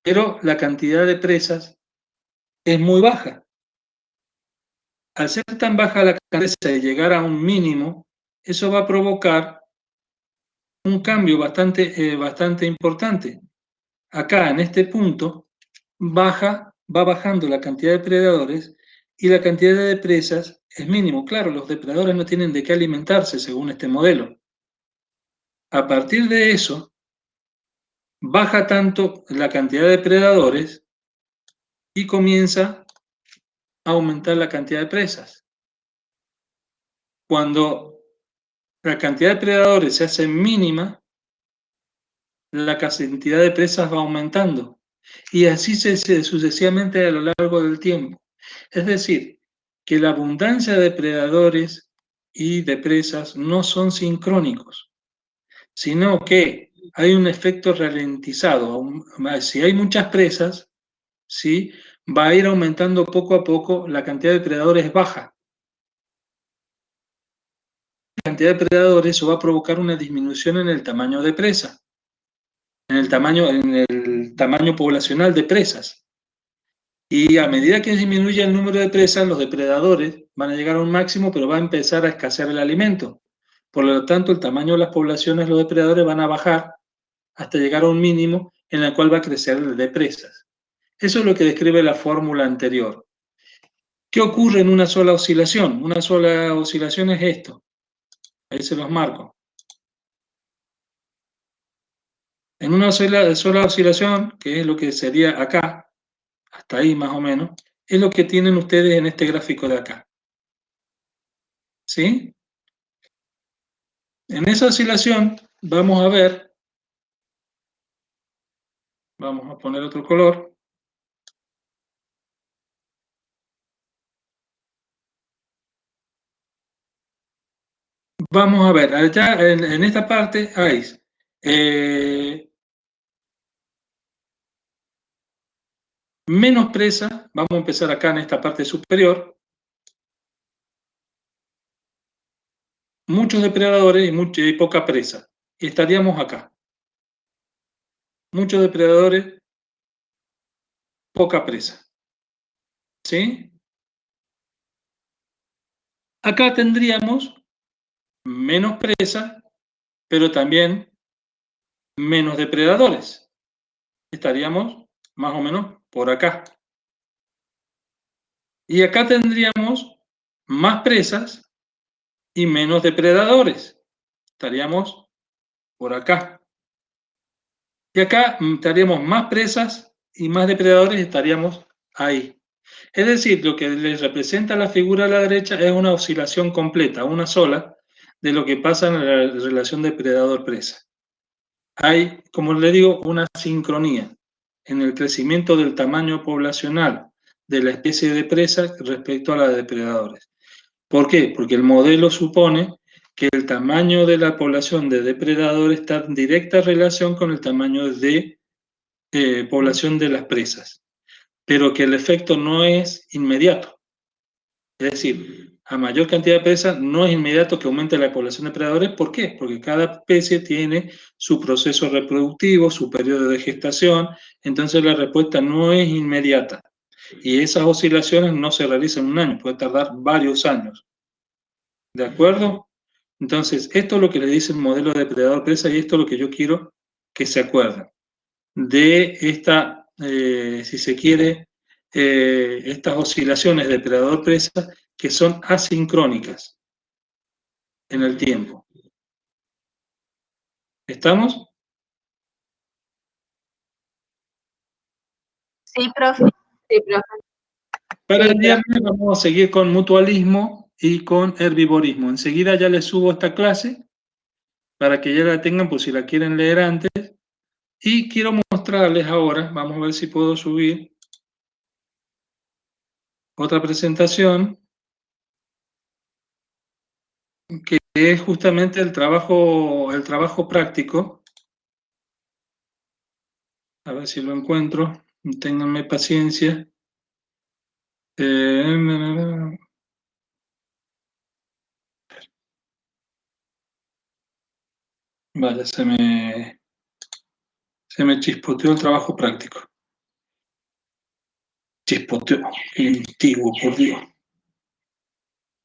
[SPEAKER 1] pero la cantidad de presas es muy baja. Al ser tan baja la cantidad de llegar a un mínimo, eso va a provocar un cambio bastante importante. Acá, en este punto, va bajando la cantidad de predadores y la cantidad de presas es mínimo. Claro, los depredadores no tienen de qué alimentarse según este modelo. A partir de eso, baja tanto la cantidad de depredadores y comienza a aumentar la cantidad de presas. Cuando la cantidad de depredadores se hace mínima, la cantidad de presas va aumentando. Y así sucesivamente a lo largo del tiempo. Es decir, que la abundancia de depredadores y de presas no son sincrónicos, sino que hay un efecto ralentizado. Si hay muchas presas, ¿sí?, va a ir aumentando poco a poco, la cantidad de depredadores baja. La cantidad de depredadores, eso va a provocar una disminución en el tamaño de presa, en el tamaño poblacional de presas. Y a medida que disminuye el número de presas, los depredadores van a llegar a un máximo, pero va a empezar a escasear el alimento. Por lo tanto, el tamaño de las poblaciones, los depredadores van a bajar hasta llegar a un mínimo en el cual va a crecer el de presas. Eso es lo que describe la fórmula anterior. ¿Qué ocurre en una sola oscilación? Una sola oscilación es esto. Ahí se los marco. En una sola oscilación, que es lo que sería acá, hasta ahí más o menos, es lo que tienen ustedes en este gráfico de acá. ¿Sí? En esa oscilación vamos a ver, vamos a poner otro color. Vamos a ver, allá en esta parte hay menos presa, vamos a empezar acá en esta parte superior, muchos depredadores y poca presa. Y estaríamos acá. Muchos depredadores, poca presa. ¿Sí? Acá tendríamos menos presa, pero también menos depredadores. Estaríamos más o menos por acá. Y acá tendríamos más presas y menos depredadores. Estaríamos por acá. Y acá estaríamos más presas y más depredadores, estaríamos ahí. Es decir, lo que les representa la figura a la derecha es una oscilación completa, una sola, de lo que pasa en la relación depredador-presa. Hay, como les digo, una sincronía en el crecimiento del tamaño poblacional de la especie de presa respecto a la de depredadores. ¿Por qué? Porque el modelo supone que el tamaño de la población de depredadores está en directa relación con el tamaño de población de las presas, pero que el efecto no es inmediato. Es decir, a mayor cantidad de presas no es inmediato que aumente la población de depredadores. ¿Por qué? Porque cada especie tiene su proceso reproductivo, su periodo de gestación, entonces la respuesta no es inmediata. Y esas oscilaciones no se realizan en un año, puede tardar varios años. ¿De acuerdo? Entonces, esto es lo que le dice el modelo de depredador-presa y esto es lo que yo quiero que se acuerden. De esta, si se quiere, estas oscilaciones de depredador-presa que son asincrónicas en el tiempo. ¿Estamos?
[SPEAKER 2] Sí, profe.
[SPEAKER 4] Sí, profe.
[SPEAKER 1] Para
[SPEAKER 4] Sí,
[SPEAKER 1] el viernes vamos a seguir con mutualismo y con herbivorismo. Enseguida ya les subo esta clase para que ya la tengan por si la quieren leer antes. Y quiero mostrarles ahora, vamos a ver si puedo subir otra presentación, que es justamente el trabajo práctico. A ver si lo encuentro, ténganme paciencia. Vaya, se me chispoteó el trabajo práctico. Chispoteó, qué antiguo, por Dios.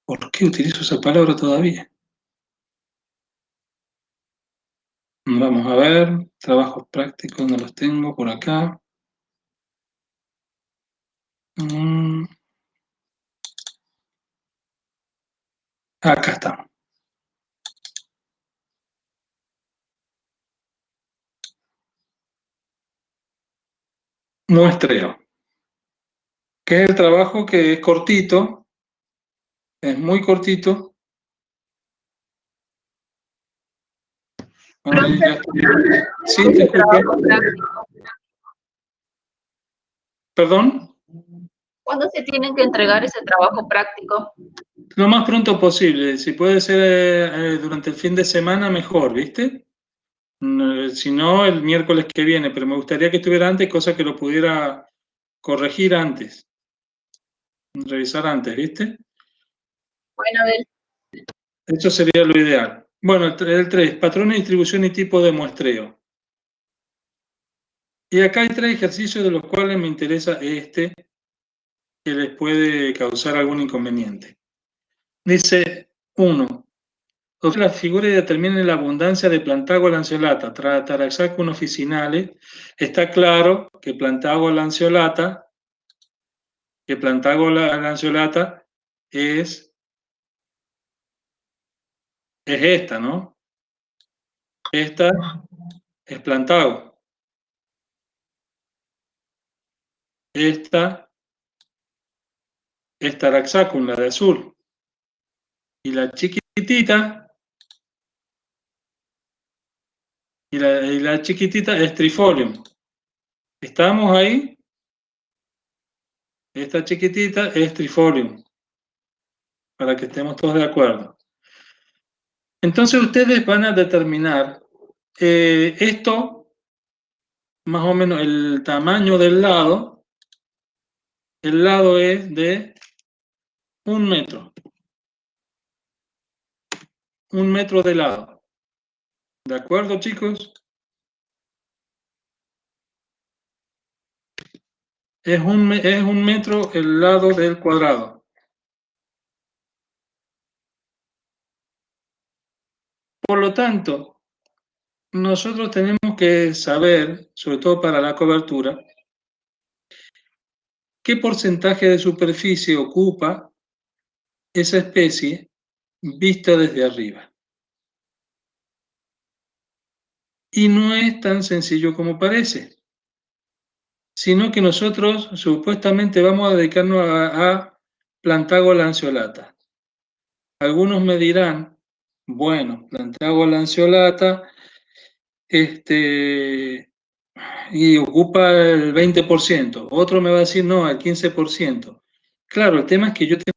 [SPEAKER 1] ¿Por qué utilizo esa palabra todavía? Vamos a ver, trabajos prácticos, no los tengo por acá. Acá está. Muestreo. Que es el trabajo que es cortito, es muy cortito. Ahí ya estoy. Sí, te escucho. ¿Perdón?
[SPEAKER 4] ¿Cuándo se tienen que entregar ese trabajo práctico?
[SPEAKER 1] Lo más pronto posible. Si puede ser durante el fin de semana, mejor, ¿viste? Si no, el miércoles que viene, pero me gustaría que estuviera antes, cosa que lo pudiera corregir antes, revisar antes, ¿viste?
[SPEAKER 4] Bueno,
[SPEAKER 1] Eso sería lo ideal. Bueno, el 3, patrón de distribución y tipo de muestreo. Y acá hay 3 ejercicios de los cuales me interesa este, que les puede causar algún inconveniente. Dice 1. La figura y determine la abundancia de Plantago lanceolata, Taraxacum officinale. Está claro que Plantago lanceolata es esta, ¿no? Esta es Plantago. Esta es Taraxacum, la de azul. Y la chiquitita, y la chiquitita es Trifolium. ¿Estamos ahí? Esta chiquitita es Trifolium, para que estemos todos de acuerdo. Entonces ustedes van a determinar esto, más o menos el tamaño del lado. El lado es de 1 metro. 1 metro de lado. ¿De acuerdo, chicos? Es un metro el lado del cuadrado. Por lo tanto, nosotros tenemos que saber, sobre todo para la cobertura, qué porcentaje de superficie ocupa esa especie vista desde arriba. Y no es tan sencillo como parece, sino que nosotros supuestamente vamos a dedicarnos a Plantago lanceolata. Algunos me dirán, bueno, Plantago lanceolata y ocupa el 20%. Otro me va a decir, no, el 15%. Claro, el tema es que yo tengo...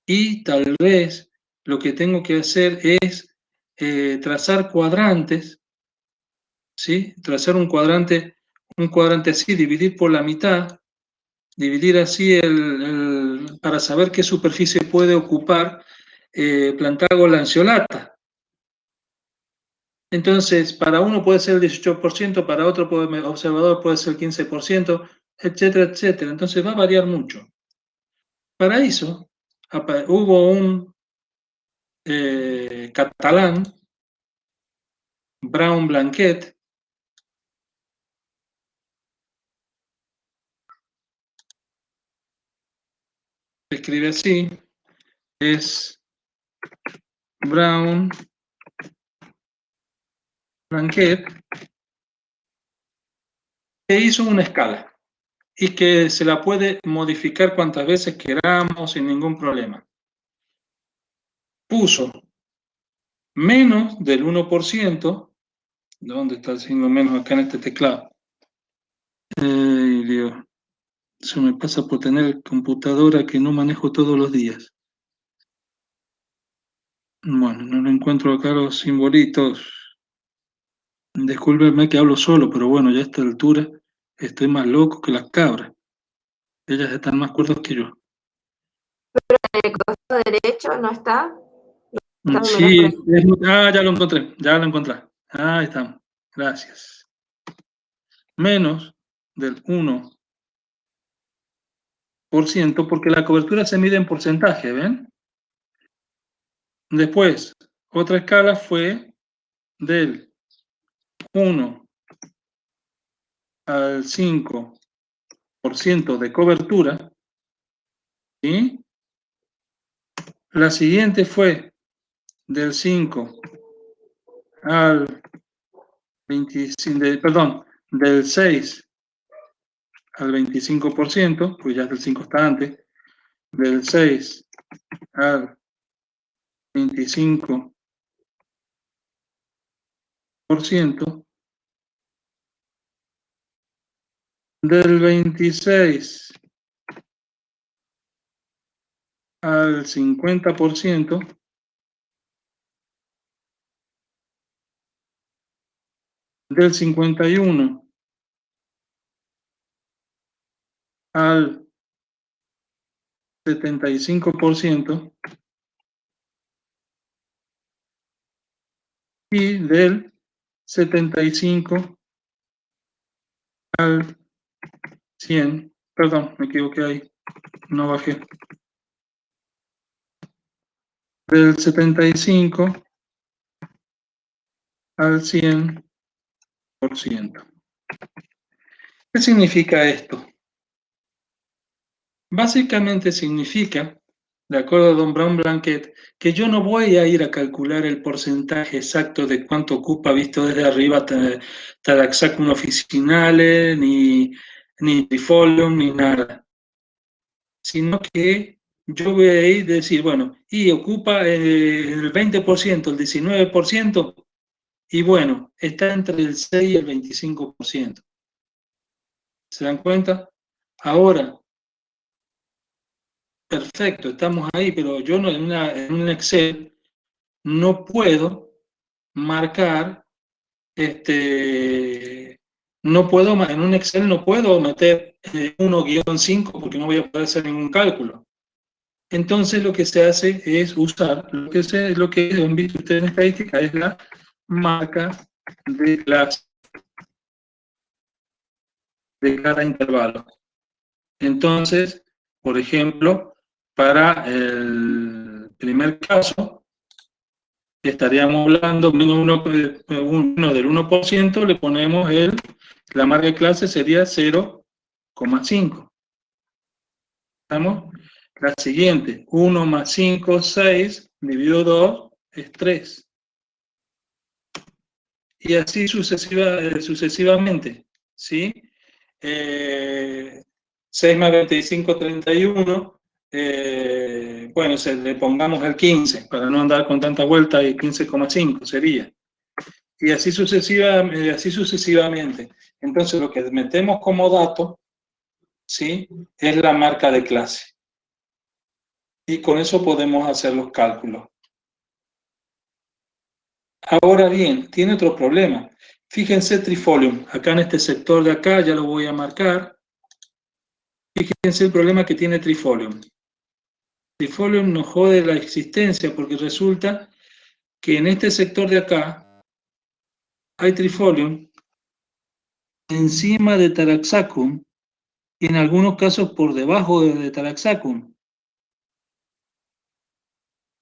[SPEAKER 1] Y tal vez lo que tengo que hacer es trazar cuadrantes, ¿sí? Trazar un cuadrante así, dividir por la mitad, dividir así para saber qué superficie puede ocupar Plantago lanceolata. Entonces, para uno puede ser el 18%, para otro observador puede ser el 15%, etcétera, etcétera. Entonces va a variar mucho. Para eso, hubo un catalán, Brown Blanquet, se escribe así, es Brown Blanquet, que hizo una escala y que se la puede modificar cuantas veces queramos sin ningún problema. Puso menos del 1%, ¿dónde está el signo menos acá en este teclado? Dios, eso me pasa por tener computadora que no manejo todos los días. Bueno, no lo encuentro acá los simbolitos. Discúlpenme que hablo solo, pero bueno, ya a esta altura estoy más loco que las cabras. Ellas están más cuerdas que yo.
[SPEAKER 6] ¿El costado derecho no está?
[SPEAKER 1] Sí, ya lo encontré. Ahí estamos, gracias. Menos del 1%, porque la cobertura se mide en porcentaje, ¿ven? Después, otra escala fue del 1 al 5% de cobertura, ¿sí? La siguiente fue del 5 al 25, perdón, del 6 al 25%, pues ya el 5 está antes, del 6 al 25%, del 26 al 50%, del 51 al 75% y del 75 al 100, perdón, me equivoqué ahí, no bajé, del 75 al 100%. ¿Qué significa esto? Básicamente significa, de acuerdo a don Brown Blanquet, que yo no voy a ir a calcular el porcentaje exacto de cuánto ocupa visto desde arriba Taraxacum officinale, ni trifolium, ni nada, sino que yo voy a ir a decir, bueno, y ocupa el 20%, el 19%, y bueno, está entre el 6 y el 25%. ¿Se dan cuenta? Ahora, perfecto, estamos ahí, pero yo no, en un Excel no puedo marcar, no puedo, en un Excel no puedo meter 1-5 porque no voy a poder hacer ningún cálculo. Entonces lo que se hace es usar lo que han visto ustedes en estadística, es la marca de clase de cada intervalo. Entonces, por ejemplo, para el primer caso, estaríamos hablando menos uno del 1%, le ponemos la marca de clase sería 0,5. ¿Estamos? La siguiente, 1 más 5, 6, dividido 2, es 3. Y así sucesivamente, ¿sí? 6 más 25, 31. Bueno, le pongamos el 15, para no andar con tanta vuelta, y 15,5 sería. Y así sucesivamente. Entonces, lo que metemos como dato, ¿sí?, es la marca de clase. Y con eso podemos hacer los cálculos. Ahora bien, tiene otro problema. Fíjense trifolium, acá en este sector de acá, ya lo voy a marcar. Fíjense el problema que tiene trifolium. Trifolium nos jode la existencia porque resulta que en este sector de acá hay trifolium encima de Taraxacum y en algunos casos por debajo de Taraxacum.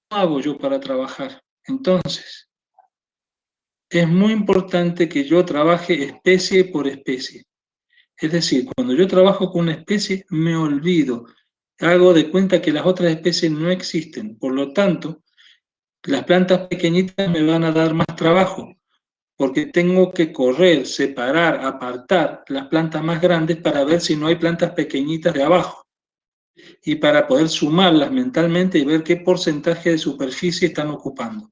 [SPEAKER 1] ¿Cómo hago yo para trabajar? Entonces, es muy importante que yo trabaje especie por especie. Es decir, cuando yo trabajo con una especie, me olvido. Hago de cuenta que las otras especies no existen. Por lo tanto, las plantas pequeñitas me van a dar más trabajo, porque tengo que correr, separar, apartar las plantas más grandes para ver si no hay plantas pequeñitas de abajo. Y para poder sumarlas mentalmente y ver qué porcentaje de superficie están ocupando.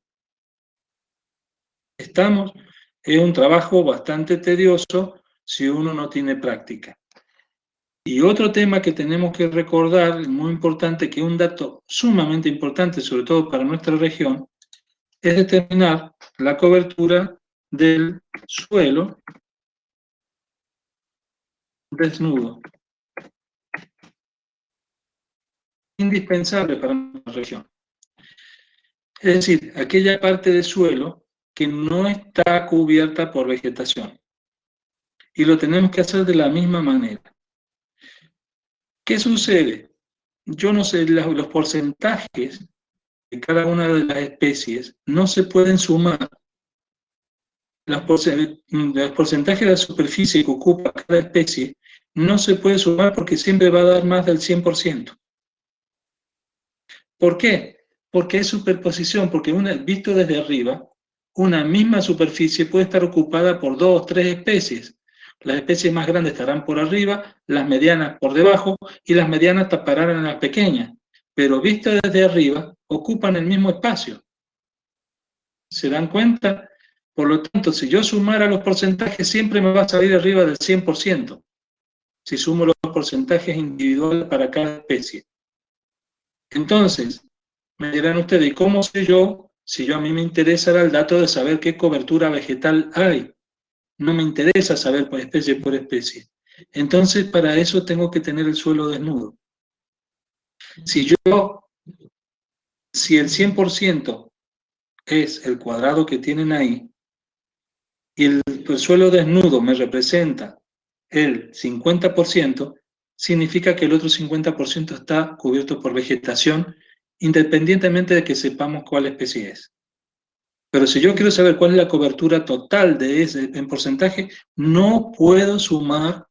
[SPEAKER 1] ¿Estamos? Es un trabajo bastante tedioso si uno no tiene práctica. Y otro tema que tenemos que recordar, muy importante, que es un dato sumamente importante, sobre todo para nuestra región, es determinar la cobertura del suelo desnudo. Indispensable para nuestra región. Es decir, aquella parte del suelo que no está cubierta por vegetación. Y lo tenemos que hacer de la misma manera. ¿Qué sucede? Yo no sé, los porcentajes de cada una de las especies no se pueden sumar. Los porcentajes de la superficie que ocupa cada especie no se puede sumar porque siempre va a dar más del 100%. ¿Por qué? Porque es superposición, porque visto desde arriba, una misma superficie puede estar ocupada por 2 o 3 especies. Las especies más grandes estarán por arriba, las medianas por debajo, y las medianas taparán a las pequeñas. Pero visto desde arriba, ocupan el mismo espacio. ¿Se dan cuenta? Por lo tanto, si yo sumara los porcentajes, siempre me va a salir arriba del 100%. Si sumo los porcentajes individuales para cada especie. Entonces, me dirán ustedes, ¿y cómo sé yo si a mí me interesa el dato de saber qué cobertura vegetal hay? No me interesa saber por especie. Entonces, para eso tengo que tener el suelo desnudo. Si el 100% es el cuadrado que tienen ahí, y el suelo desnudo me representa el 50%, significa que el otro 50% está cubierto por vegetación, independientemente de que sepamos cuál especie es. Pero si yo quiero saber cuál es la cobertura total de ese en porcentaje, no puedo sumar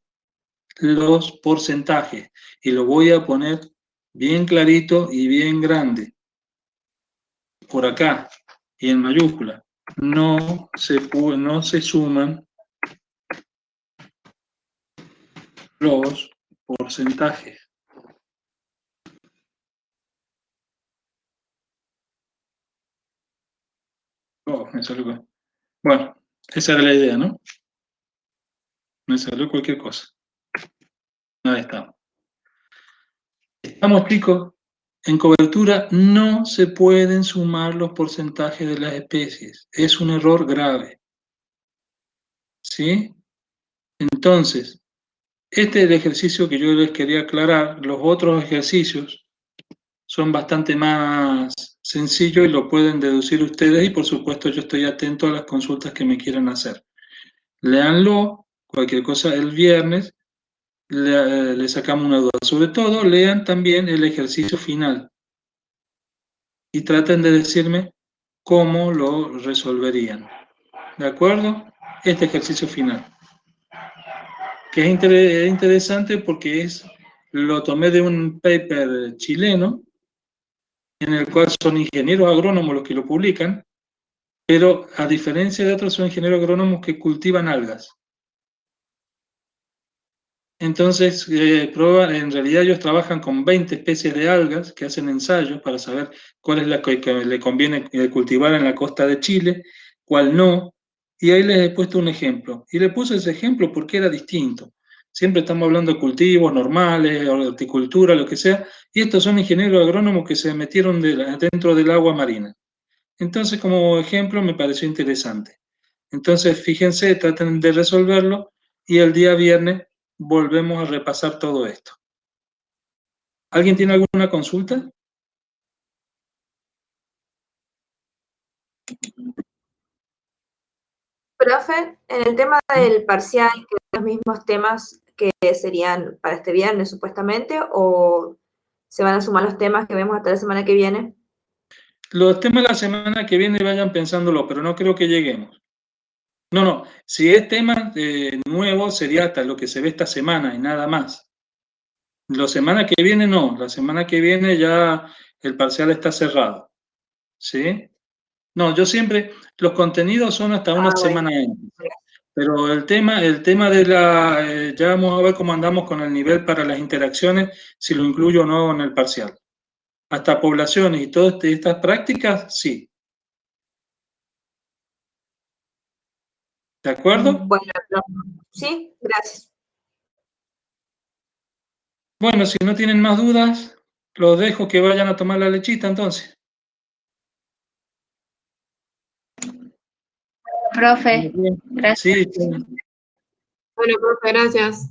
[SPEAKER 1] los porcentajes. Y lo voy a poner bien clarito y bien grande. Por acá, y en mayúscula. No se suman los porcentajes. Oh, me salió. Bueno, esa era la idea, ¿no? Me salió cualquier cosa. Ahí estamos. Estamos, chicos. En cobertura no se pueden sumar los porcentajes de las especies. Es un error grave. ¿Sí? Entonces, este es el ejercicio que yo les quería aclarar. Los otros ejercicios son bastante más sencillos y lo pueden deducir ustedes, y por supuesto yo estoy atento a las consultas que me quieran hacer. Léanlo, cualquier cosa el viernes le sacamos una duda. Sobre todo, lean también el ejercicio final y traten de decirme cómo lo resolverían. ¿De acuerdo? Este ejercicio final. Que es interesante porque lo tomé de un paper chileno, en el cual son ingenieros agrónomos los que lo publican, pero a diferencia de otros son ingenieros agrónomos que cultivan algas. Entonces, en realidad ellos trabajan con 20 especies de algas, que hacen ensayos para saber cuál es la que le conviene cultivar en la costa de Chile, cuál no, y ahí les he puesto un ejemplo. Y le puse ese ejemplo porque era distinto. Siempre estamos hablando de cultivos normales, horticultura, lo que sea, y estos son ingenieros agrónomos que se metieron dentro del agua marina. Entonces, como ejemplo, me pareció interesante. Entonces, fíjense, traten de resolverlo, y el día viernes volvemos a repasar todo esto. ¿Alguien tiene alguna consulta?
[SPEAKER 6] Profe, en el tema del parcial, que los mismos temas que serían para este viernes supuestamente, o se van a sumar los temas que vemos hasta la semana que viene?
[SPEAKER 1] Los temas de la semana que viene vayan pensándolo, pero no creo que lleguemos. No, si es tema nuevo sería hasta lo que se ve esta semana y nada más. La semana que viene no, la semana que viene ya el parcial está cerrado. ¿Sí? No, yo siempre, los contenidos son hasta una semana antes. Pero el tema de ya vamos a ver cómo andamos con el nivel para las interacciones, si lo incluyo o no en el parcial. Hasta poblaciones y todas estas prácticas, sí. ¿De acuerdo?
[SPEAKER 6] Bueno, sí, gracias.
[SPEAKER 1] Bueno, si no tienen más dudas, los dejo que vayan a tomar la lechita entonces.
[SPEAKER 2] Profe, gracias.
[SPEAKER 1] Sí.
[SPEAKER 6] Bueno, profe, gracias.